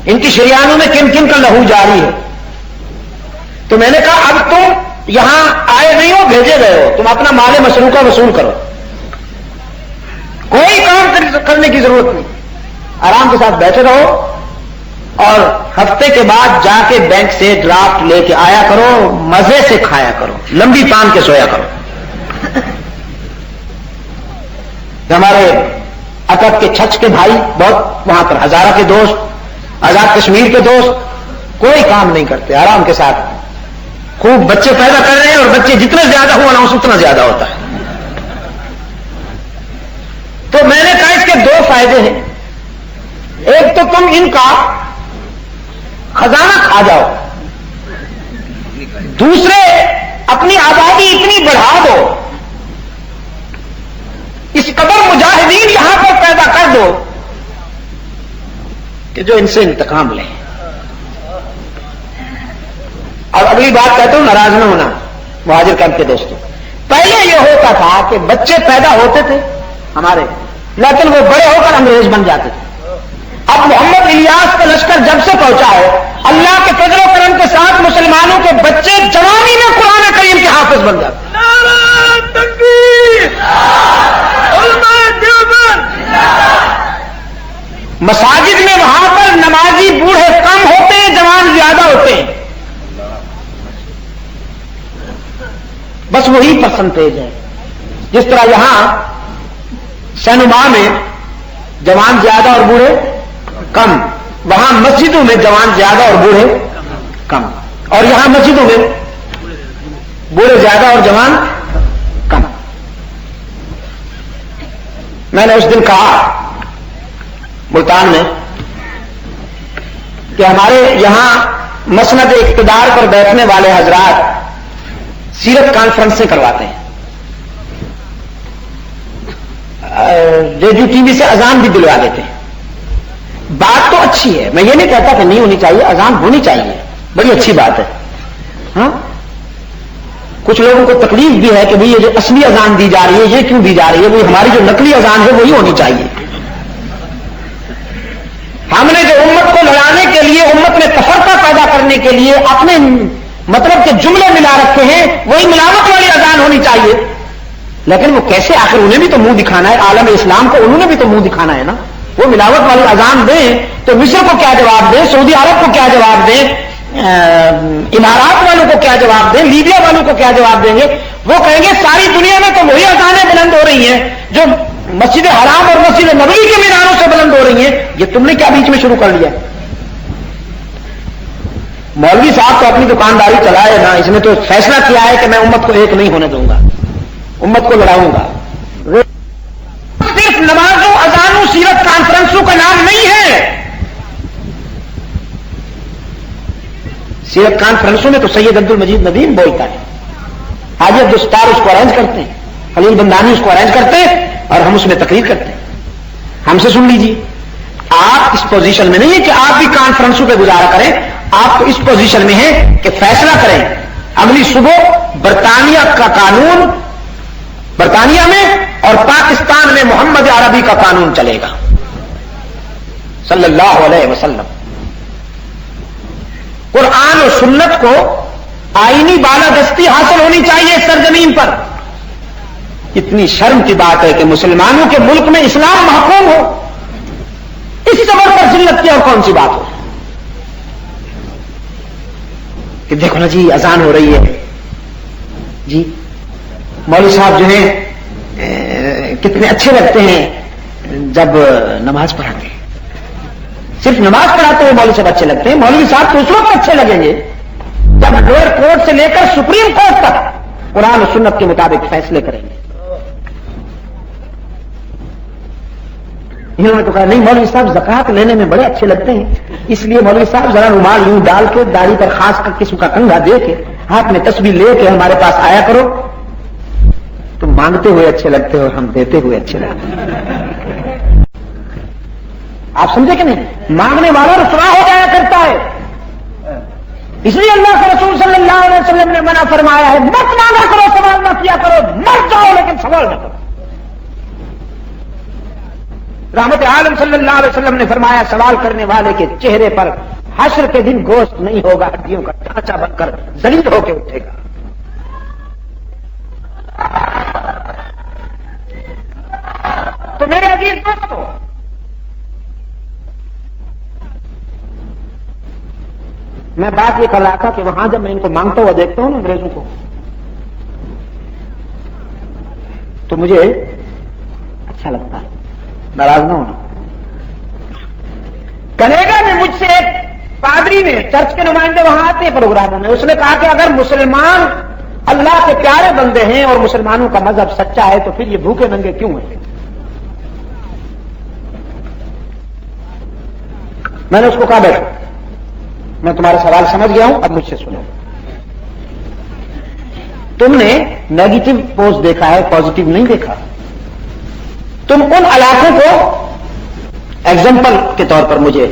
ان کی شریانوں میں کن کن کا لہو جاری ہے. تو میں نے کہا اب تم یہاں آئے نہیں ہو، بھیجے گئے ہو، تم اپنا مال مسروقہ وصول کرو، کوئی کام کرنے کی ضرورت نہیں، آرام کے ساتھ بیٹھے رہو اور ہفتے کے بعد جا کے بینک سے ڈرافٹ لے کے آیا کرو، مزے سے کھایا کرو، لمبی تان کے سویا کرو. ہمارے اکب کے چھچ کے بھائی بہت وہاں پر ہزارہ کے دوست، آزاد کشمیر کے دوست کوئی کام نہیں کرتے، آرام کے ساتھ خوب بچے پیدا کر رہے ہیں، اور بچے جتنے زیادہ ہو الاؤنس اتنا زیادہ ہوتا ہے. تو میں نے کہا اس کے 2 فائدے ہیں. ایک تو تم ان کا خزانہ کھا جاؤ، دوسرے اپنی آبادی اتنی بڑھا دو، اس قدر مجاہدین یہاں پر پیدا کر دو کہ جو ان سے انتقام لیں. اور اگلی بات کہتا ہوں، ناراض نہ ہونا مہاجر کیمپ کے دوستوں، پہلے یہ ہوتا تھا کہ بچے پیدا ہوتے تھے ہمارے، لیکن وہ بڑے ہو کر انگریز بن جاتے تھے. اب محمد الیاس کا لشکر جب سے پہنچا ہے، اللہ کے فضل و کرم کے ساتھ مسلمانوں کے بچے جوانی میں قرآن کریم کے حافظ بن جاتے ہیں. نعرہ تکبیر، علماء دیوبند. مساجد میں وہاں پر نمازی بوڑھے کم ہوتے ہیں، جوان زیادہ ہوتے ہیں، بس وہی پرسنٹیج ہے. جس طرح یہاں سینما میں جوان زیادہ اور بوڑھے کم، وہاں مسجدوں میں جوان زیادہ اور بوڑھے کم، اور یہاں مسجدوں میں بوڑھے زیادہ اور جوان کم. میں نے اس دن کہا ملتان میں کہ ہمارے یہاں مسند اقتدار پر بیٹھنے والے حضرات سیرت کانفرنسیں کرواتے ہیں، ریڈیو ٹی وی سے اذان بھی دلوا دیتے ہیں. بات تو اچھی ہے، میں یہ نہیں کہتا کہ نہیں ہونی چاہیے، اذان ہونی چاہیے، بڑی اچھی بات ہے. ہاں کچھ لوگوں کو تکلیف بھی ہے کہ بھئی یہ جو اصلی اذان دی جا رہی ہے یہ کیوں دی جا رہی ہے، وہی ہماری جو نقلی اذان ہے وہی ہونی چاہیے. ہم نے جو امت کو لڑانے کے لیے، امت میں تفرقہ پیدا کرنے کے لیے اپنے مطلب کے جملے ملا رکھے ہیں، وہی ملاوٹ والی اذان ہونی چاہیے. لیکن وہ کیسے، آخر انہیں بھی تو منہ دکھانا ہے، عالم اسلام کو انہوں نے بھی تو منہ دکھانا ہے نا. وہ ملاوٹ والی اذان دیں تو مصر کو کیا جواب دیں، سعودی عرب کو کیا جواب دیں، امارات والوں کو کیا جواب دیں، لیبیا والوں کو کیا جواب دیں گے؟ وہ کہیں گے ساری دنیا میں تو وہی اذانیں بلند ہو رہی ہیں جو مسجد حرام اور مسجد نبوی کے میناروں سے بلند ہو رہی ہیں، یہ تم نے کیا بیچ میں شروع کر لیا؟ مولوی صاحب تو اپنی دکانداری چلائے نا، اس نے تو فیصلہ کیا ہے کہ میں امت کو ایک نہیں ہونے دوں گا، امت کو لڑاؤں گا. صرف نمازوں، اذانوں، سیرت کانفرنسوں کا نام نہیں ہے. سیرت کانفرنسوں میں تو سید عبد المجید ندیم بولتا ہے، حاجی عبدالستار اس کو ارینج کرتے ہیں، خلیل بندانی اس کو ارینج کرتے ہیں، اور ہم اس میں تقریر کرتے ہیں. ہم سے سن لیجیے. آپ اس پوزیشن میں نہیں ہے کہ آپ بھی کانفرنسوں پہ گزارا کریں، آپ تو اس پوزیشن میں ہیں کہ فیصلہ کریں. اگلی صبح برطانیہ کا قانون برطانیہ میں اور پاکستان میں محمد عربی کا قانون چلے گا صلی اللہ علیہ وسلم. قرآن و سنت کو آئینی بالادستی حاصل ہونی چاہیے سرزمین پر. اتنی شرم کی بات ہے کہ مسلمانوں کے ملک میں اسلام محکوم ہو، اس سے بڑھ کر ذلت کی اور کون سی بات ہو کہ دیکھو نا جی اذان ہو رہی ہے جی، مولوی صاحب جو ہیں کتنے اچھے لگتے ہیں جب نماز پڑھاتے ہیں. صرف نماز پڑھاتے ہوئے مولوی صاحب اچھے لگتے ہیں. مولوی صاحب تو اس وقت اچھے لگیں گے جب لوئر کورٹ سے لے کر سپریم کورٹ تک قرآن و سنت کے مطابق فیصلے کریں گے. انہوں نے تو کہا نہیں مولوی صاحب زکات لینے میں بڑے اچھے لگتے ہیں، اس لیے مولوی صاحب ذرا رومال یوں ڈال کے داڑھی پر خاص کر قسم کا کنگھا دے کے ہاتھ میں تسبیح لے کے ہمارے پاس آیا کرو. تم مانگتے ہوئے اچھے لگتے ہو اور ہم دیتے ہوئے اچھے لگتے ہیں. آپ سمجھے کہ نہیں؟ مانگنے والا رسوا ہو جایا کرتا ہے. اس لیے اللہ کے رسول صلی اللہ علیہ وسلم نے منع فرمایا ہے، مت مانگا کرو، سوال نہ کیا کرو، مر جاؤ لیکن سوال نہ کرو۔ رحمت عالم صلی اللہ علیہ وسلم نے فرمایا سوال کرنے والے کے چہرے پر حشر کے دن گوشت نہیں ہوگا، ہڈیوں کا ڈھانچہ بن کر ذلیل ہو کے اٹھے گا۔ تو میرے عزیز دوستو، میں بات یہ کر رہا تھا کہ وہاں جب میں ان کو مانگتا ہوا دیکھتا ہوں نا انگریزوں کو، تو مجھے اچھا لگتا ہے، ناراض نہ ہونا۔ کینیڈا میں مجھ سے ایک پادری نے، چرچ کے نمائندے وہاں آتے ہیں پروگراموں میں، اس نے کہا کہ اگر مسلمان اللہ کے پیارے بندے ہیں اور مسلمانوں کا مذہب سچا ہے تو پھر یہ بھوکے ننگے کیوں ہیں؟ میں نے اس کو کہا بیٹھو، میں تمہارا سوال سمجھ گیا ہوں، اب مجھ سے سنو۔ تم نے نیگیٹو پوسٹ دیکھا ہے، پازیٹو نہیں دیکھا۔ تم ان علاقوں کو ایگزامپل کے طور پر مجھے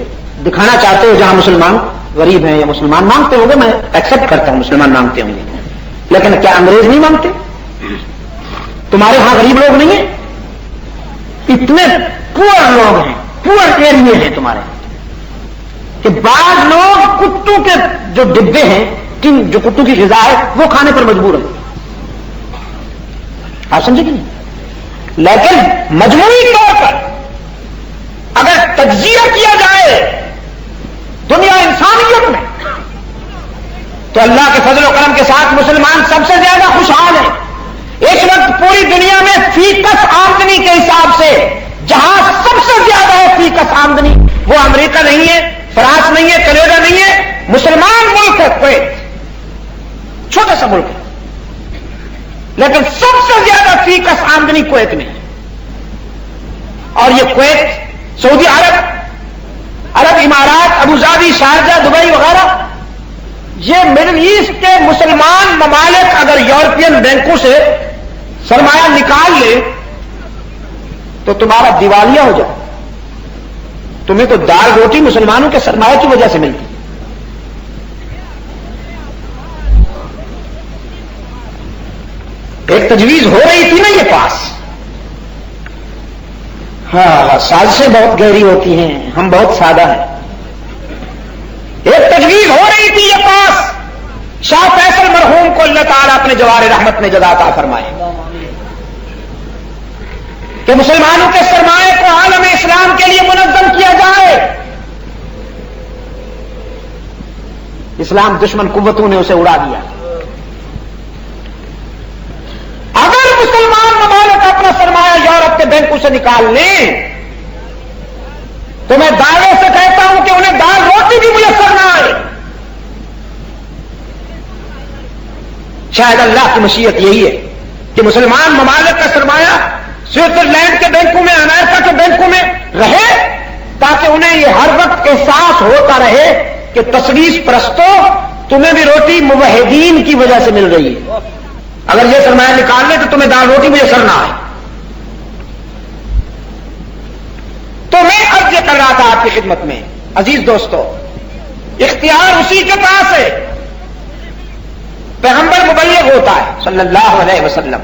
دکھانا چاہتے ہو جہاں مسلمان غریب ہیں یا مسلمان مانگتے ہوں گے، میں ایکسپٹ کرتا ہوں مسلمان مانگتے ہوں گے، لیکن کیا انگریز نہیں مانگتے؟ تمہارے ہاں غریب لوگ نہیں ہیں؟ اتنے پور لوگ ہیں، پور ایریے ہیں تمہارے کہ بعض لوگ کتوں کے جو ڈبے ہیں، جو کتوں کی غذا ہے وہ کھانے پر مجبور ہیں۔ آپ سمجھے کہ نہیں؟ لیکن مجموعی طور پر اگر تجزیہ کیا جائے دنیا انسانیت میں تو اللہ کے فضل و کرم کے ساتھ مسلمان سب سے زیادہ خوشحال ہیں۔ اس وقت پوری دنیا میں فی کس آمدنی کے حساب سے جہاں سب سے زیادہ ہے فی کس آمدنی، وہ امریکہ نہیں ہے، فرانس نہیں ہے، کینیڈا نہیں ہے، مسلمان ملک ہے کویت، چھوٹا سا ملک ہے، لیکن سب سے زیادہ فی کس آمدنی کویت میں ہے۔ اور یہ کویت، سعودی عرب امارات، ابوظہبی، شارجہ، دبئی وغیرہ، یہ مڈل ایسٹ کے مسلمان ممالک اگر یورپین بینکوں سے سرمایہ نکال لے تو تمہارا دیوالیہ ہو جائے۔ تمہیں تو دال روٹی مسلمانوں کے سرمایہ کی وجہ سے ملتی۔ ایک تجویز ہو رہی تھی نا یہ پاس، ہاں سازشیں بہت گہری ہوتی ہیں، ہم بہت سادہ ہیں۔ ایک تجویز ہو رہی تھی یہ پاس، شاہ فیصل مرحوم کو اللہ تعالیٰ اپنے جوار رحمت میں جزا عطا فرمائے، کہ مسلمانوں کے سرمایہ کو عالم اسلام کے لیے منظم کیا جائے۔ اسلام دشمن قوتوں نے اسے اڑا دیا۔ اگر مسلمان ممالک اپنا سرمایہ یورپ کے بینکوں سے نکال لیں تو میں دعوے سے کہتا ہوں کہ انہیں دال روٹی بھی میسر نہ آئے۔ شاید اللہ کی مشیت یہی ہے کہ مسلمان ممالک کا سرمایہ سوئٹزرلینڈ کے بینکوں میں، امریکہ کے بینکوں میں رہے، تاکہ انہیں یہ ہر وقت احساس ہوتا رہے کہ تصویف پرستوں تمہیں بھی روٹی موحدین کی وجہ سے مل رہی ہے، اگر یہ سرمایہ نکال لیں تو تمہیں دال روٹی میسر نہ آئے۔ تو میں عرض یہ کر رہا تھا آپ کی خدمت میں، عزیز دوستو، اختیار اسی کے پاس ہے۔ پیغمبر مبلغ ہوتا ہے صلی اللہ علیہ وسلم،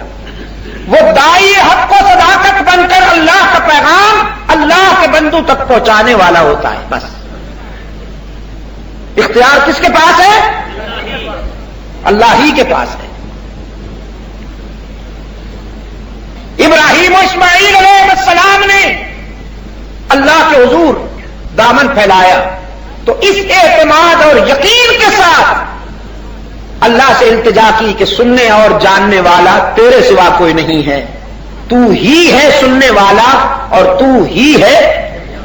وہ داعی حق و صداقت بن کر اللہ کا پیغام اللہ کے بندوں تک پہنچانے والا ہوتا ہے، بس۔ اختیار کس کے پاس ہے؟ اللہ ہی کے پاس ہے۔ ابراہیم و اسماعیل علیہ السلام نے اللہ کے حضور دامن پھیلایا تو اس اعتماد اور یقین کے ساتھ اللہ سے التجا کی کہ سننے اور جاننے والا تیرے سوا کوئی نہیں ہے، تو ہی ہے سننے والا اور تو ہی ہے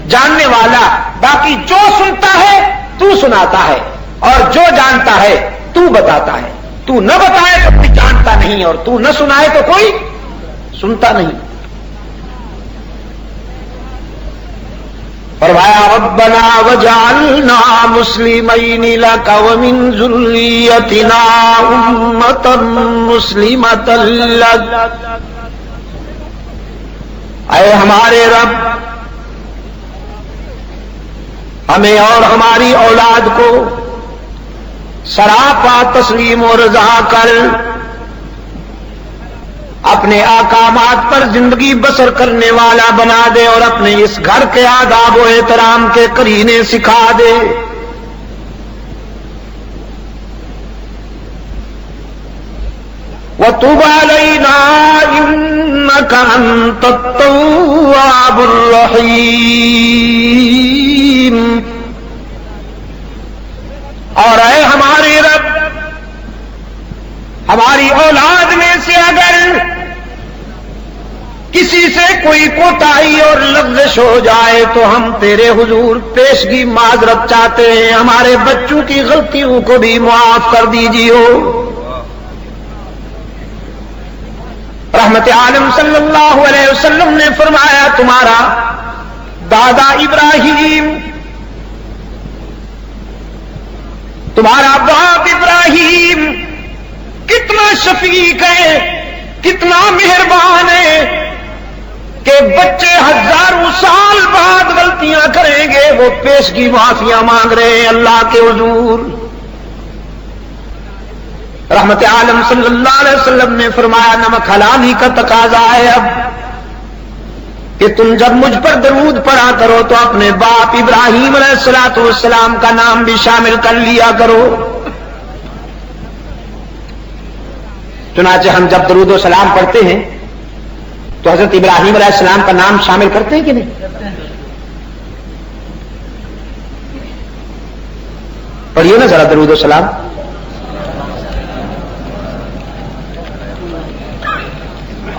جاننے والا، باقی جو سنتا ہے تو سناتا ہے اور جو جانتا ہے تو بتاتا ہے، تو نہ بتائے تو کوئی جانتا نہیں اور تو نہ سنائے تو کوئی سنتا نہیں۔ فرمایا ربنا وجعلنا مسلمین لک ومن ذریتنا امۃ مسلمۃ لک، اے ہمارے رب ہمیں اور ہماری اولاد کو سراپا تسلیم و رضا کر اپنے احکامات پر زندگی بسر کرنے والا بنا دے اور اپنے اس گھر کے آداب و احترام کے قرینے سکھا دے. وَتُبْ عَلَيْنَا إِنَّكَ أَنْتَ التَّوَّابُ الرَّحِيمُ. اور اے ہمارے رب، ہماری اولاد میں سے اگر کسی سے کوئی کوتاہی اور لغزش ہو جائے تو ہم تیرے حضور پیشگی معذرت چاہتے ہیں، ہمارے بچوں کی غلطیوں کو بھی معاف کر دیجیے. رحمت عالم صلی اللہ علیہ وسلم نے فرمایا تمہارا دادا ابراہیم، تمہارا باپ ابراہیم کتنا شفیق ہے، کتنا مہربان ہے کہ بچے ہزاروں سال بعد غلطیاں کریں گے وہ پیشگی معافیاں مانگ رہے ہیں اللہ کے حضور. رحمت عالم صلی اللہ علیہ وسلم نے فرمایا نمک حلالی کا تقاضا ہے اب کہ تم جب مجھ پر درود پڑھا کرو تو اپنے باپ ابراہیم علیہ السلام کا نام بھی شامل کر لیا کرو. چنانچہ ہم جب درود و سلام پڑھتے ہیں تو حضرت ابراہیم علیہ السلام کا نام شامل کرتے ہیں کہ نہیں؟ پڑھیے نا ذرا درود و سلام.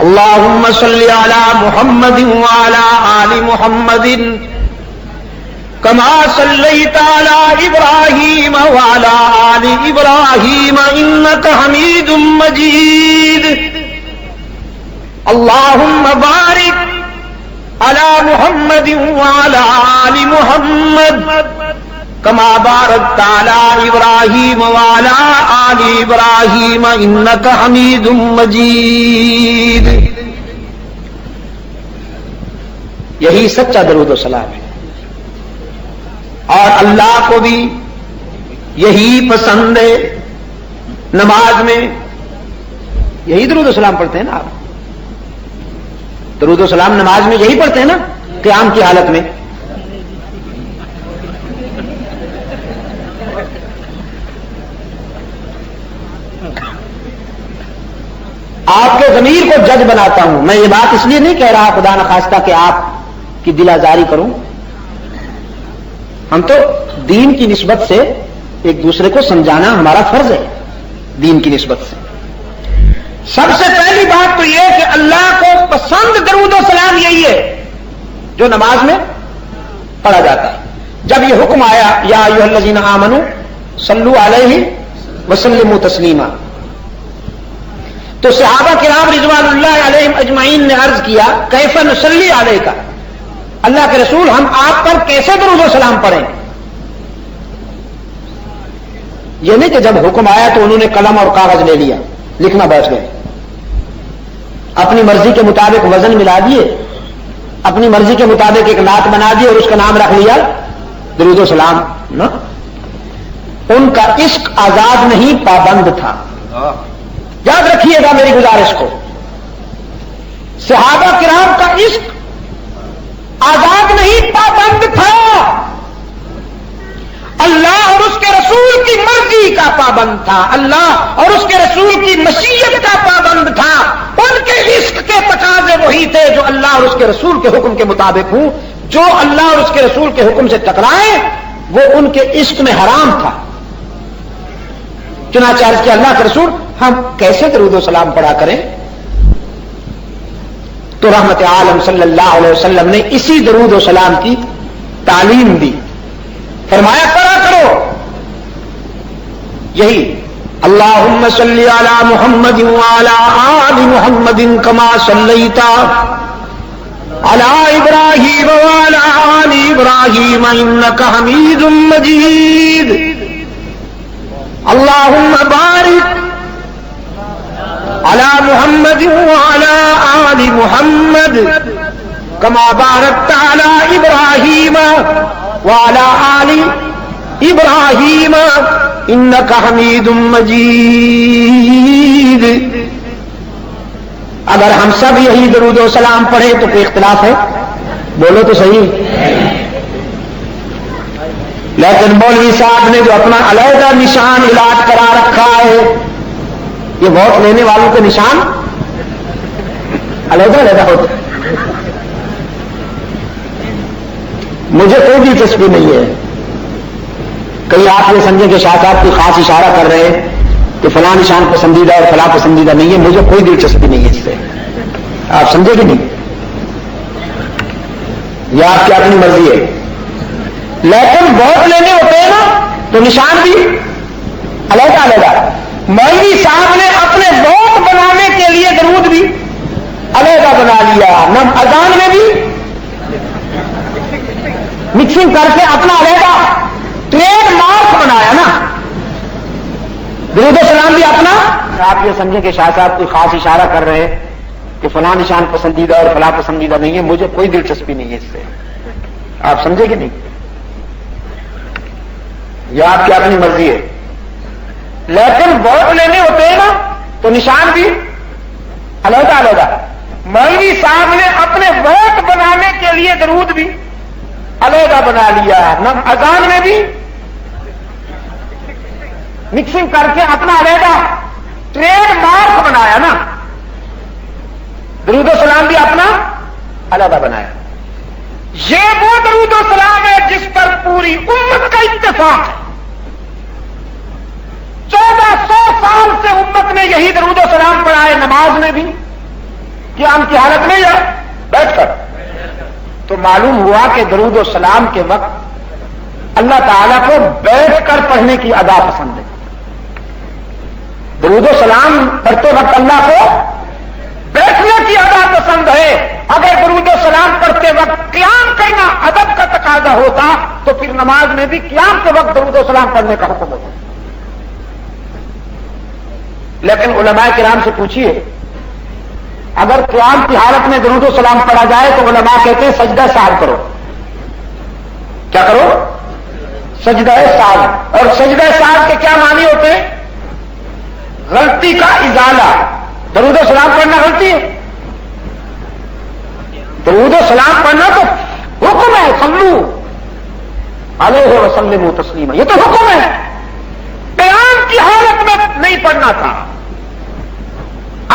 اللهم صل على محمد وعلى آل محمد كما صليت على إبراهيم وعلى آل إبراهيم إنك حميد مجيد. اللهم بارك على محمد وعلى آل محمد كما باركت على إبراهيم وعلى آل إبراهيم إنك حميد مجيد. یہی سچا درود و سلام ہے اور اللہ کو بھی یہی پسند ہے. نماز میں یہی درود و سلام پڑھتے ہیں نا آپ؟ درود و سلام نماز میں یہی پڑھتے ہیں نا قیام کی حالت میں؟ آپ کے ضمیر کو جج بناتا ہوں. میں یہ بات اس لیے نہیں کہہ رہا خدا نخواستہ کہ آپ کی دل آزاری کروں. ہم تو دین کی نسبت سے ایک دوسرے کو سمجھانا ہمارا فرض ہے. دین کی نسبت سے سب سے پہلی بات تو یہ کہ اللہ کو پسند درود و سلام یہی ہے جو نماز میں پڑھا جاتا ہے. جب یہ حکم آیا یا ایھا الذین آمنوا صلوا علیہ وسلموا تسلیما تو صحابہ کرام رضوان اللہ علیہم اجمعین نے عرض کیا کیف نصلی علیک، اللہ کے رسول ہم آپ پر کیسے درود و سلام پڑھیں؟ یہ نہیں کہ جب حکم آیا تو انہوں نے قلم اور کاغذ لے لیا لکھنا بیٹھ گئے، اپنی مرضی کے مطابق وزن ملا دیے، اپنی مرضی کے مطابق ایک نعت بنا دی اور اس کا نام رکھ لیا درود و سلام. نا، ان کا عشق آزاد نہیں پابند تھا. یاد رکھیے گا میری گزارش کو. صحابہ کرام کا عشق آزاد نہیں پابند تھا، اللہ اور اس کے رسول کی مرضی کا پابند تھا، اللہ اور اس کے رسول کی مشیت کا پابند تھا. ان کے عشق کے تقاضے وہی تھے جو اللہ اور اس کے رسول کے حکم کے مطابق ہوں. جو اللہ اور اس کے رسول کے حکم سے ٹکرائے وہ ان کے عشق میں حرام تھا. چنانچہ عرض کیا اللہ کے رسول ہم کیسے درود و سلام پڑھا کریں؟ تو رحمت عالم صلی اللہ علیہ وسلم نے اسی درود و سلام کی تعلیم دی. فرمایا پڑھا کرو یہی اللہم صلی علی محمد وعلی آل محمد کما صلیت علی ابراہیم وعلی آل ابراہیم انک حمید مجید. اللہم بارک علی محمد وعلی آل محمد کما بارکت علی ابراہیم وعلی آل ابراہیم انک حمید مجید. اگر ہم سب یہی درود و سلام پڑھیں تو کوئی اختلاف ہے؟ بولو تو صحیح. لیکن مولوی صاحب نے جو اپنا علیحدہ نشان علاج کرا رکھا ہے، یہ ووٹ لینے والوں کے نشان علیحدہ علیحدہ ہوتے. مجھے کوئی دلچسپی نہیں ہے. کئی آپ یہ سمجھیں کہ شاہ صاحب کوئی خاص اشارہ کر رہے ہیں کہ فلاں نشان پسندیدہ اور فلاں پسندیدہ نہیں ہے. مجھے کوئی دلچسپی نہیں ہے اس سے. آپ سمجھے کہ نہیں؟ یہ آپ کی اپنی مرضی ہے. لیکن ووٹ لینے ہوتے ہیں نا تو نشان بھی علیحدہ علیحدہ. مولوی صاحب نے اپنے ووٹ بنانے کے لیے درود بھی علیحدہ بنا لیا. نہ اذان میں بھی مکسنگ کر کے اپنا علیحدہ ٹریڈ مارک بنایا نا. درود و سلام بھی اپنا. آپ یہ سمجھیں کہ شاہ صاحب کوئی خاص اشارہ کر رہے ہیں کہ فلاں نشان پسندیدہ اور فلاں پسندیدہ نہیں ہے. مجھے کوئی دلچسپی نہیں ہے اس سے. آپ سمجھے کہ نہیں؟ یہ آپ کی اپنی مرضی ہے. لیکن ووٹ لینے ہوتے ہیں نا تو نشان بھی علیحدہ علیحدہ. مولوی صاحب نے اپنے ووٹ بنانے کے لیے درود بھی علیحدہ بنا لیا. نہ اذان میں بھی مکسنگ کر کے اپنا علیحدہ ٹریڈ مارک بنایا نا. درود و سلام بھی اپنا علیحدہ بنایا. یہ وہ درود و سلام ہے جس پر پوری امت کا اتفاق ہے. 1400 سال سے امت نے یہی درود و سلام پڑھا ہے. نماز میں بھی، قیام کی حالت میں یا بیٹھ کر. تو معلوم ہوا کہ درود و سلام کے وقت اللہ تعالیٰ کو بیٹھ کر پڑھنے کی ادا پسند ہے. درود و سلام پڑھتے وقت اللہ کو بیٹھنے کی ادا پسند ہے. اگر درود و سلام پڑھتے وقت قیام کرنا ادب کا تقاضا ہوتا تو پھر نماز میں بھی قیام کے وقت درود و سلام پڑھنے کا حکم ہوتا. لیکن علماء کرام سے پوچھیے، اگر قیام کی حالت میں درود و سلام پڑھا جائے تو علماء کہتے ہیں سجدہ سہو کرو. کیا کرو؟ سجدہ سہو. اور سجدہ سہو کے کیا معنی ہوتے ہیں؟ غلطی کا ازالہ. درود و سلام پڑھنا غلطی ہے؟ درود و سلام پڑھنا تو حکم ہے. صلو علیہ وسلم تسلیما. یہ تو حکم ہے. قیام کی حالت میں نہیں پڑھنا تھا.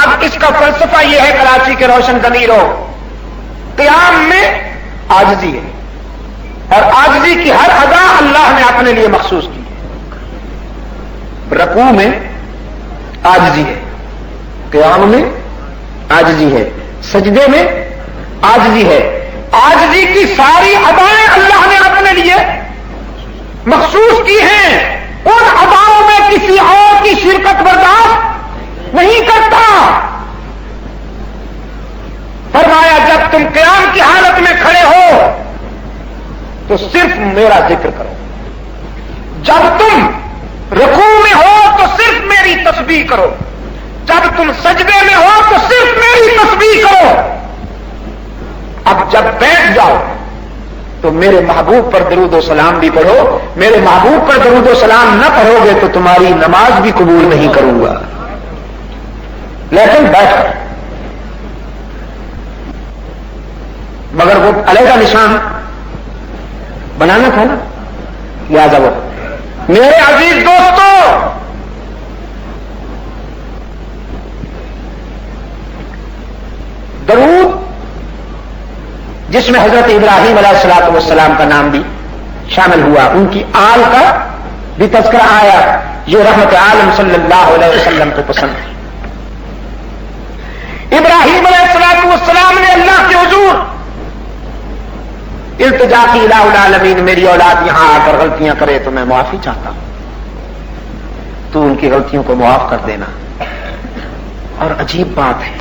اب اس کا فلسفہ یہ ہے کراچی کے روشن ضمیروں، قیام میں عاجزی ہے اور عاجزی کی ہر ادا اللہ نے اپنے لیے مخصوص کی ہے. رکوع میں عاجزی ہے، قیام میں عاجزی ہے، سجدے میں عاجزی ہے. عاجزی کی ساری ادائیں اللہ نے اپنے لیے مخصوص کی ہیں. ان اداؤں میں کسی اور کی شرکت برداشت نہیں کرتا. فرمایا جب تم قیام کی حالت میں کھڑے ہو تو صرف میرا ذکر کرو. جب تم رکوع میں ہو تو صرف میری تسبیح کرو. جب تم سجدے میں ہو تو صرف میری تسبیح کرو. اب جب بیٹھ جاؤ تو میرے محبوب پر درود و سلام بھی پڑھو. میرے محبوب پر درود و سلام نہ پڑھو گے تو تمہاری نماز بھی قبول نہیں کروں گا. لیکن بیٹھ کر. مگر وہ علیحدہ نشان بنانا تھا نا. لہذا وہ میرے عزیز دوستو، درود جس میں حضرت ابراہیم علیہ الصلوۃ والسلام کا نام بھی شامل ہوا، ان کی آل کا بھی تذکرہ آیا جو رحمت عالم صلی اللہ علیہ وسلم کو پسند ہے. ابراہیم علیہ الصلوۃ والسلام نے اللہ کے حضور التجا کی، الہ العالمین میری اولاد یہاں آ کر غلطیاں کرے تو میں معافی چاہتا ہوں، تو ان کی غلطیوں کو معاف کر دینا. اور عجیب بات ہے،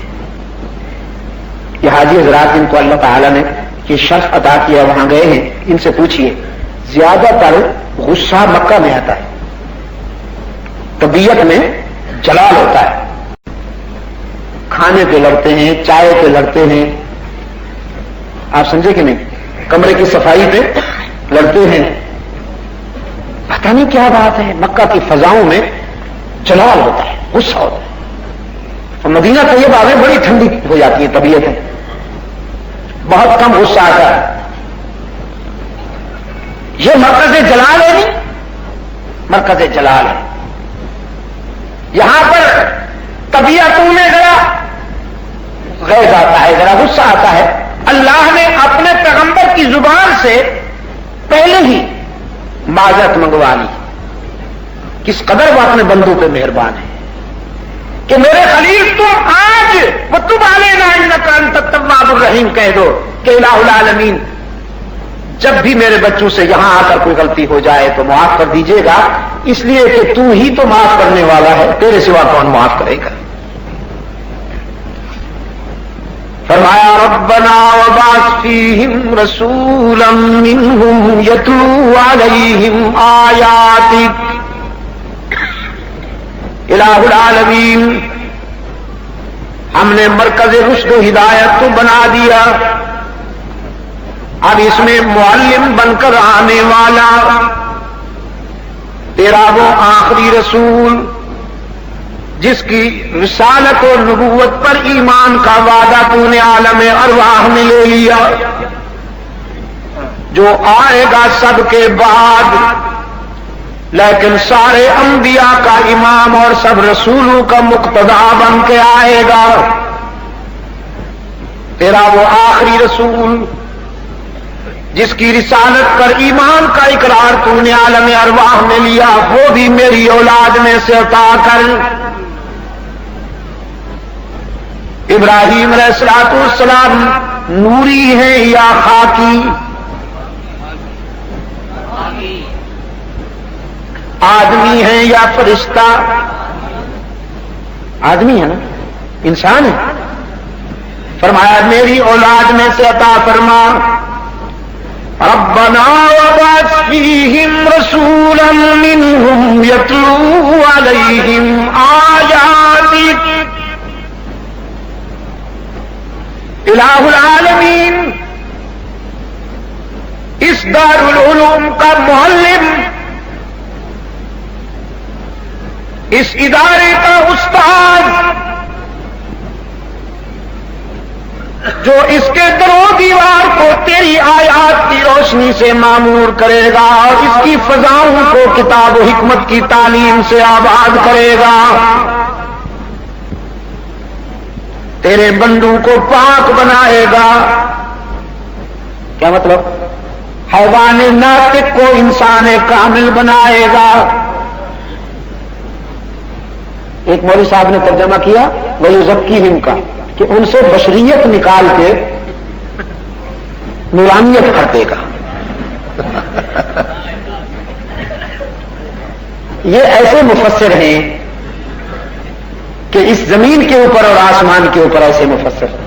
یہ حاجی حضرات جن کو اللہ تعالیٰ نے یہ شرف عطا کیا وہاں گئے ہیں، ان سے پوچھئے زیادہ تر غصہ مکہ میں آتا ہے، طبیعت میں جلال ہوتا ہے، کھانے پہ لڑتے ہیں، چائے پہ لڑتے ہیں. آپ سمجھے کہ نہیں؟ کمرے کی صفائی پہ لڑتے ہیں، پتہ نہیں کیا بات ہے، مکہ کی فضاؤں میں جلال ہوتا ہے، غصہ ہوتا ہے، اور مدینہ طیبہ میں بڑی ٹھنڈی ہو جاتی ہے طبیعتیں، بہت کم غصہ آتا ہے. یہ مرکز جلال ہے نہیں، مرکز جلال ہے. یہاں پر طبیعتوں میں ذرا غیظ آتا ہے، ذرا غصہ آتا ہے. اللہ نے اپنے پیغمبر کی زبان سے پہلے ہی معذرت منگوا لی. کس قدر وہ اپنے بندوں پہ مہربان ہے کہ میرے خلیل تم آج وتب علینا انک انت التواب الرحیم کہہ دو کہ الہ العالمین جب بھی میرے بچوں سے یہاں آ کر کوئی غلطی ہو جائے تو معاف کر دیجیے گا، اس لیے کہ تو ہی تو معاف کرنے والا ہے، تیرے سوا کون معاف کرے گا. فرمایا ربنا وبعث فیہم رسولا منہم یتلو علیہم آیاتک. الہ العالمین ہم نے مرکز رشد و ہدایت تو بنا دیا، اب اس میں معلم بن کر آنے والا تیرا وہ آخری رسول جس کی رسالت و نبوت پر ایمان کا وعدہ تو نے عالم ارواح میں لے لیا، جو آئے گا سب کے بعد، لیکن سارے انبیاء کا امام اور سب رسولوں کا مقتدا بن کے آئے گا. تیرا وہ آخری رسول جس کی رسالت پر ایمان کا اقرار تو نے عالم ارواح میں لیا، وہ بھی میری اولاد میں سے عطا کر. ابراہیم علیہ السلام نوری ہیں یا خاکی؟ آدمی ہیں یا فرشتہ؟ آدمی ہے نا، انسان ہے. فرمایا میری اولاد میں سے عطا فرما. ربنا وبعث فیہم رسولا منہم یتلو علیہم آیاتک. الہ العالمین اس دارالعلوم کا معلم، اس ادارے کا استاد، جو اس کے در و دیوار کو تیری آیات کی روشنی سے معمور کرے گا اور اس کی فضاؤں کو کتاب و حکمت کی تعلیم سے آباد کرے گا، تیرے بندوں کو پاک بنائے گا. کیا مطلب؟ حیوان ناطق کو انسان کامل بنائے گا. ایک مولوی صاحب نے ترجمہ کیا وَيُزَكِّيهِمْ کا، کہ ان سے بشریت نکال کے نورانیت کر دے گا. یہ ایسے مفسر ہیں کہ اس زمین کے اوپر اور آسمان کے اوپر ایسے مفسر ہیں.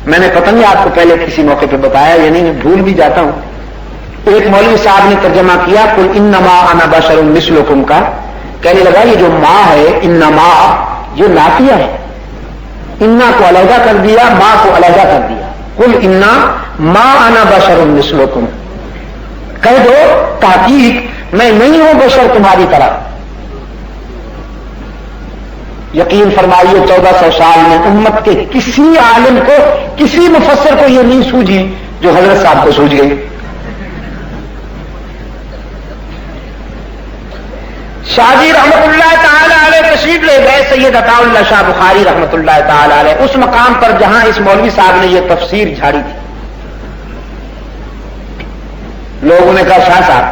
میں نے پتہ نہیں آپ کو پہلے کسی موقع پہ بتایا یا نہیں، میں بھول بھی جاتا ہوں. ایک مولوی صاحب نے ترجمہ کیا قل انما انا بشر مثلکم کا، کہنے لگا یہ جو ماں ہے انما، یہ نافیہ ہے، انا کو علیحدہ کر دیا، ماں کو علیحدہ کر دیا. قل انا ما انا بشر مثلکم، کہہ دو تحقیق میں نہیں ہوں بشر تمہاری طرح. یقین فرمائیے 1400 سال میں امت کے کسی عالم کو، کسی مفسر کو یہ نہیں سوجھی جو حضرت صاحب کو سوجھ گئی. شاہ جی رحمت اللہ تعالی علیہ تشریف لے گئے سید عطا اللہ شاہ بخاری رحمت اللہ تعالی علیہ اس مقام پر جہاں اس مولوی صاحب نے یہ تفسیر جھاڑی تھی. لوگوں نے کہا شاہ صاحب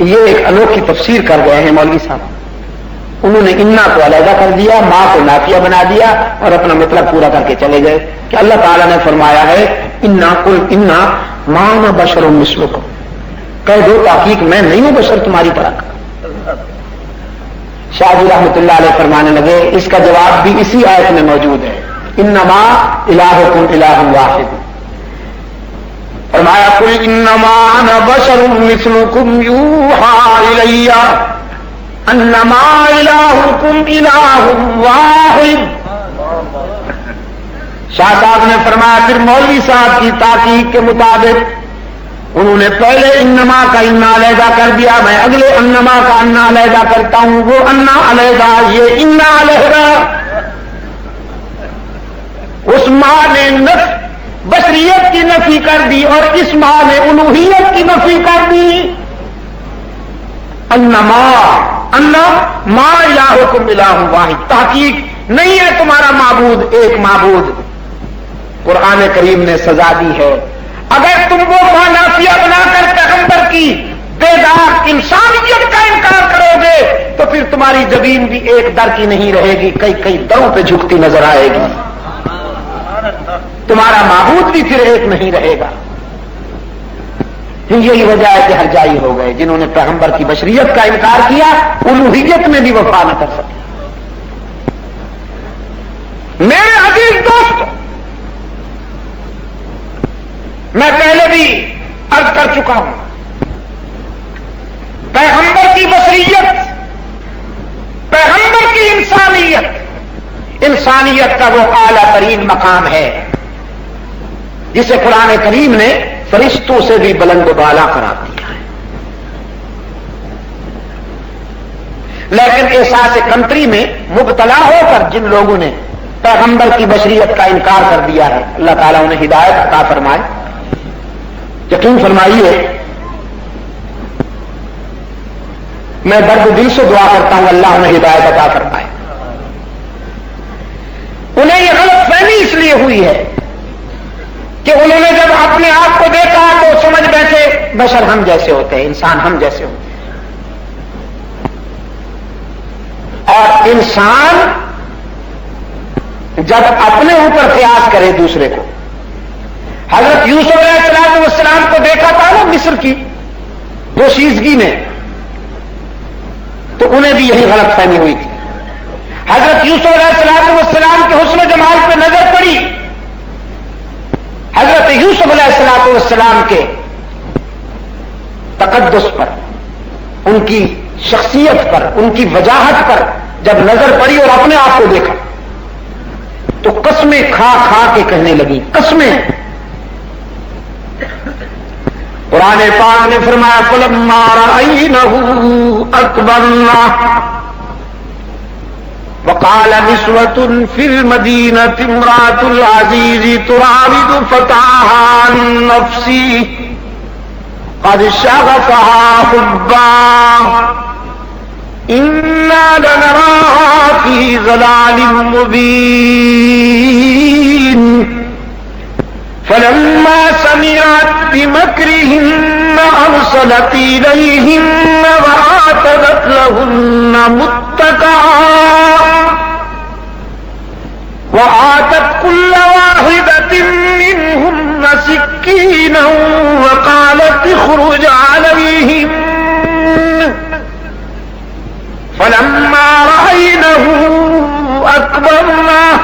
یہ ایک انوکھی تفسیر کر گئے ہیں مولوی صاحب. انہوں نے انا کو علیحدہ کر دیا، ماں کو نافیہ بنا دیا اور اپنا مطلب پورا کر کے چلے گئے کہ اللہ تعالیٰ نے فرمایا ہے انا قل انا ما انا بشر مثلکم، کہہ دو تحقیق میں نہیں ہوں بشر تمہاری طرح. شاہ جی رحمت اللہ علیہ فرمانے لگے اس کا جواب بھی اسی آیت میں موجود ہے، انما الہکم الہ واحد. فرمایا قل انما انا بشر مثلکم یوحی الی انما الہکم الہ واحد. شاہ صاحب نے فرمایا پھر مولوی صاحب کی تحقیق کے مطابق انہوں نے پہلے انما کا انا علیحدہ کر دیا، میں اگلے انما کا انا علیحدہ کرتا ہوں، وہ انا علیحدہ یہ انا علیحدہ۔ اس ماں نے بشریت کی نفی کر دی اور اس ماں نے الوہیت کی نفی کر دی۔ انما انا ما الہکم الہ واحد، تحقیق نہیں ہے تمہارا معبود ایک معبود۔ قرآن کریم نے سزا دی ہے، اگر تم وہ نافیہ بنا کر پیغمبر کی بیدار انسانیت کا انکار کرو گے تو پھر تمہاری زمین بھی ایک در کی نہیں رہے گی، کئی کئی دروں پہ جھکتی نظر آئے گی، تمہارا معبود بھی پھر ایک نہیں رہے گا۔ یہی وجہ ہے کہ ہرجائی ہو گئے جنہوں نے پیغمبر کی بشریت کا انکار کیا، الوہیت میں بھی وفا نہ کر سکے۔ میرے عزیز دوست، میں پہلے بھی عرض کر چکا ہوں، پیغمبر کی بشریت، پیغمبر کی انسانیت، انسانیت کا وہ اعلیٰ ترین مقام ہے جسے قرآن کریم نے فرشتوں سے بھی بلند و بالا قرار دیا ہے۔ لیکن احساس کمتری میں مبتلا ہو کر جن لوگوں نے پیغمبر کی بشریت کا انکار کر دیا ہے، اللہ تعالیٰ انہیں ہدایت عطا فرمائے۔ یقین فرمائیے، میں درد دل سے دعا کرتا ہوں اللہ انہیں ہدایت عطا فرمائے۔ انہیں یہ غلط فہمی اس لیے ہوئی ہے کہ انہوں نے جب اپنے آپ کو دیکھا تو سمجھ بیٹھے بشر ہم جیسے ہوتے ہیں، انسان ہم جیسے ہوتے ہیں، اور انسان جب اپنے اوپر قیاس کرے دوسرے کو، حضرت یوسف علیہ السلام کو دیکھا تھا نا مصر کی پوشیدگی میں، تو انہیں بھی یہی غلط فہمی ہوئی تھی۔ حضرت یوسف علیہ السلام کے حسن و جمال پہ نظر پڑی، حضرت یوسف علیہ السلام کے تقدس پر، ان کی شخصیت پر، ان کی وجاہت پر جب نظر پڑی اور اپنے آپ کو دیکھا تو قسمیں کھا کھا کے کہنے لگی، قسمیں۔ قرآن پاک نے فرمایا فَلَمَّا رَأَيْنَهُ أَكْبَرْنَهُ وَقَالَ نِسْوَةٌ فِي الْمَدِينَةِ امْرَأَةُ الْعَزِيزِ تُرَاوِدُ فَتَاهَا عَن نَّفْسِهِ قَدْ شَغَفَهَا حُبًّا إِنَّا لَنَرَاهَا فِي ضَلَالٍ مُّبِينٍ فَلَمَّا سَمِعَتْ بِمَكْرِهِنَّ أَرْسَلَتْ إِلَيْهِنَّ وَآتَتْ لَهُنَّ مُتَّكَئًا وَآتَتْ كُلَّ وَاحِدَةٍ مِّنْهُنَّ سِكِّينًا وَقَالَتْ اخْرُجْ عَلَيْهِمْ فَلَمَّا رَأَيْنَهُ أَكْبَرْنَهُ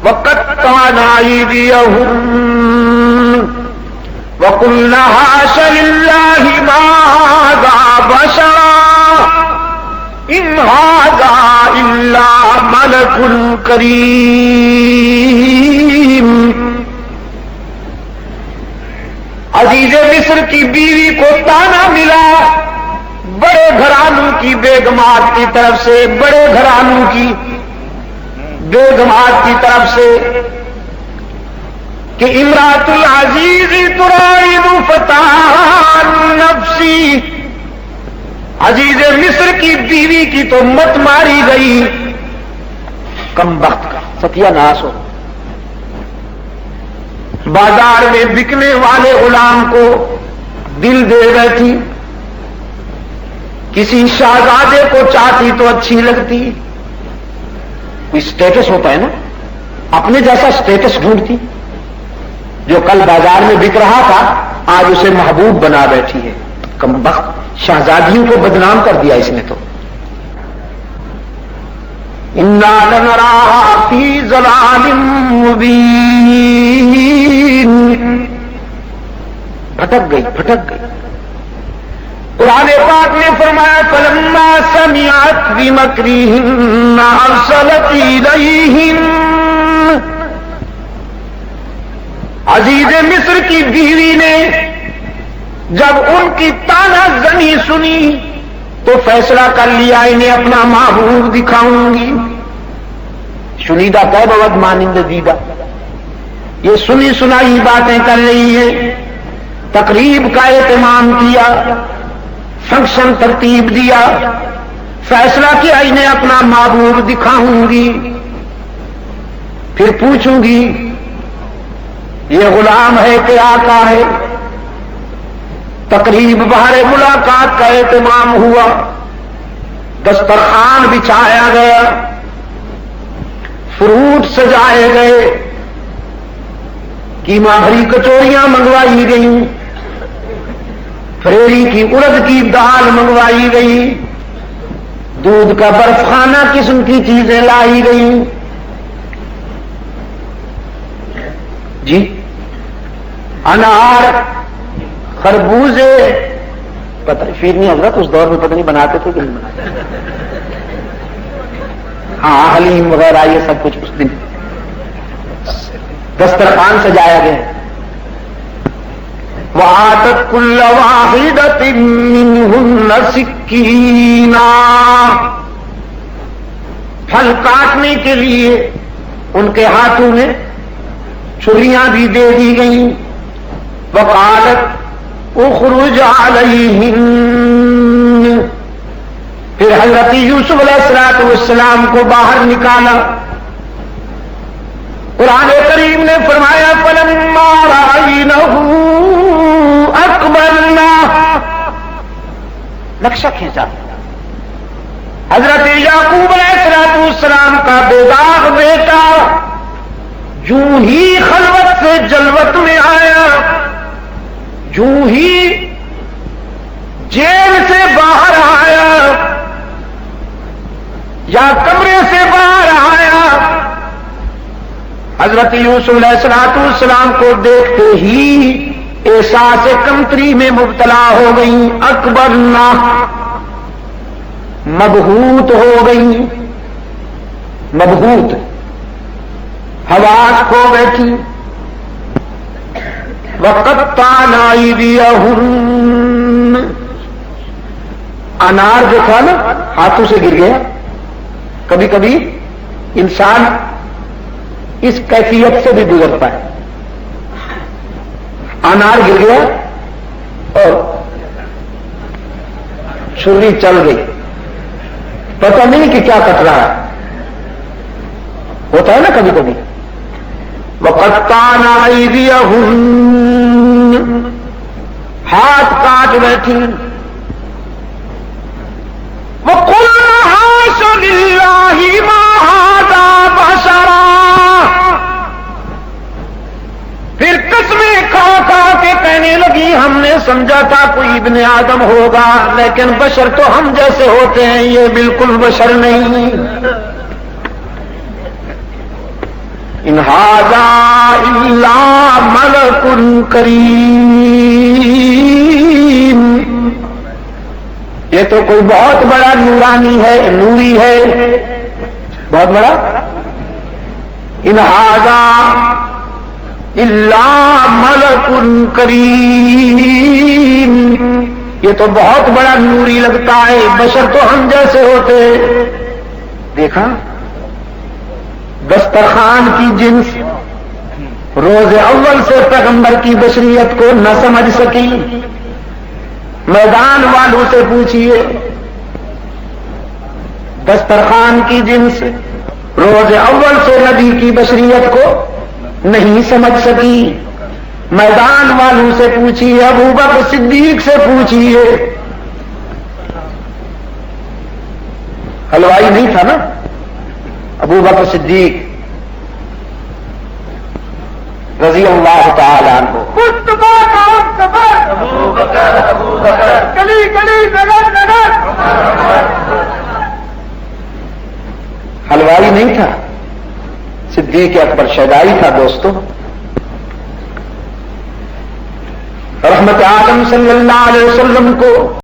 وَقَطَّعْنَ أَيْدِيَهُنَّ وَقُلْنَ حَاشَ لِلَّهِ مَا هَٰذَا بَشَرًا إِنْ هَٰذَا إِلَّا مَلَكٌ كَرِيمٌ۔ عزیز مصر کی بیوی کو تانا ملا بڑے گھرانوں کی بیگمات کی طرف سے، بڑے گھرانوں کی بیگمات کی طرف سے کہ امراۃ العزیز تراود فتاہ نفسی، عزیز مصر کی بیوی کی تو مت ماری گئی، کم بخت کا ستیہ ناس ہو۔ بازار میں بکنے والے غلام کو دل دے بیٹھی، کسی شہزادے کو چاہتی تو اچھی لگتی، کوئی سٹیٹس ہوتا ہے نا، اپنے جیسا سٹیٹس ڈھونڈتی، جو کل بازار میں بک رہا تھا آج اسے محبوب بنا بیٹھی ہے۔ کم بخت، شہزادیوں کو بدنام کر دیا اس نے تو۔ اِنَّا لَنَرَاهَا فِي ضَلَالٍ مُّبِينٍ، بھٹک گئی بھٹک گئی۔ قرآن پاک نے فرمایا فَلَمَّا سَمِعَتْ بِمَكْرِهِنَّ أَرْسَلَتْ إِلَيْهِنَّ عزیز مصر کی بیوی نے جب ان کی طعنہ زنی سنی تو فیصلہ کر لیا انہیں اپنا محبوب دکھاؤں گی. شنیدہ طیب ود مانند دیدہ، یہ سنی سنائی باتیں کر رہی ہے. تقریب کا اہتمام کیا، فنکشن ترتیب دیا، فیصلہ کیا انہیں اپنا محبوب دکھاؤں گی، پھر پوچھوں گی یہ غلام ہے کہ آقا ہے. تقریب بہر ملاقات کا اہتمام ہوا، دسترخوان بچھایا گیا، فروٹ سجائے گئے، قیمہ بھری کچوریاں منگوائی گئیں، پھریری کی ارد کی دال منگوائی گئی، دودھ کا برف خانہ قسم کی چیزیں لائی گئیں. جی انار، خربوزے، پتہ شیرنی حضرت اس دور میں پتہ نہیں بناتے تھے کہ نہیں بناتے. ہاں حلیم وغیرہ یہ سب کچھ اس دن دسترخوان سجایا گیا. وَآتَتْ كُلَّ وَاحِدَةٍ مِّنْهُنَّ سِكِّينًا، پھل کاٹنے کے لیے ان کے ہاتھوں میں چھریاں بھی دے دی گئیں. وَقَالَتْ اخرج عَلَيْهِنَّ، پھر حضرت یوسف علیہ السلام کو باہر نکالا. قرآن کریم نے فرمایا فَلَمَّا رَأَيْنَهُ أَقْبَلْنَا، نقشہ کھینچا. حضرت یعقوب علیہ السلام کا بے داغ بیٹا جوں ہی خلوت سے جلوت میں آیا، جوں ہی جیل سے باہر آیا یا کمرے سے باہر آیا، حضرت یوسف علیہ السلام کو دیکھتے ہی احساس کمتری میں مبتلا ہو گئی. اکبرنا، مبہوت ہو گئی، مبہوت، حواس کھو بیٹھی. وَقَطَّعْنَ أَيْدِيَهُنَّ، انار جو تھا نا ہاتھوں سے گر گیا. کبھی کبھی انسان اس کیفیت سے بھی گزرتا ہے. انار گر گیا اور چھری چل گئی، پتہ نہیں کہ کیا کٹ رہا ہے. ہوتا ہے نا کبھی کبھی. وَقَطَّعْنَ أَيْدِيَهُنَّ، ہاتھ کاٹ بیٹھی. وَقُلْنَا حَاشَ لِلَّهِ مَا هَٰذَا بَشَرًا، پھر قسمیں کھا کھا کے کہنے لگی ہم نے سمجھا تھا کوئی ابن آدم ہوگا، لیکن بشر تو ہم جیسے ہوتے ہیں، یہ بالکل بشر نہیں. ان ھذا الا ملک کریم، یہ تو کوئی بہت بڑا نورانی ہے، نوری ہے، بہت بڑا. ان ھذا الا ملک کریم، یہ تو بہت بڑا نوری لگتا ہے، بشر تو ہم جیسے ہوتے. دیکھا دسترخوان کی جنس روز اول سے پیغمبر کی بشریت کو نہ سمجھ سکی. میدان والوں سے پوچھئے، دسترخوان کی جنس روز اول سے نبی کی بشریت کو نہیں سمجھ سکی. میدان والوں سے پوچھئے، ابو بکر صدیق سے پوچھئے. حلوائی نہیں تھا نا ابو بکر صدیق رضی اللہ تعالی عنہ. حلوائی نہیں تھا، صدیق اکبر شیدائی تھا. دوستو رحمت عالم صلی اللہ علیہ وسلم کو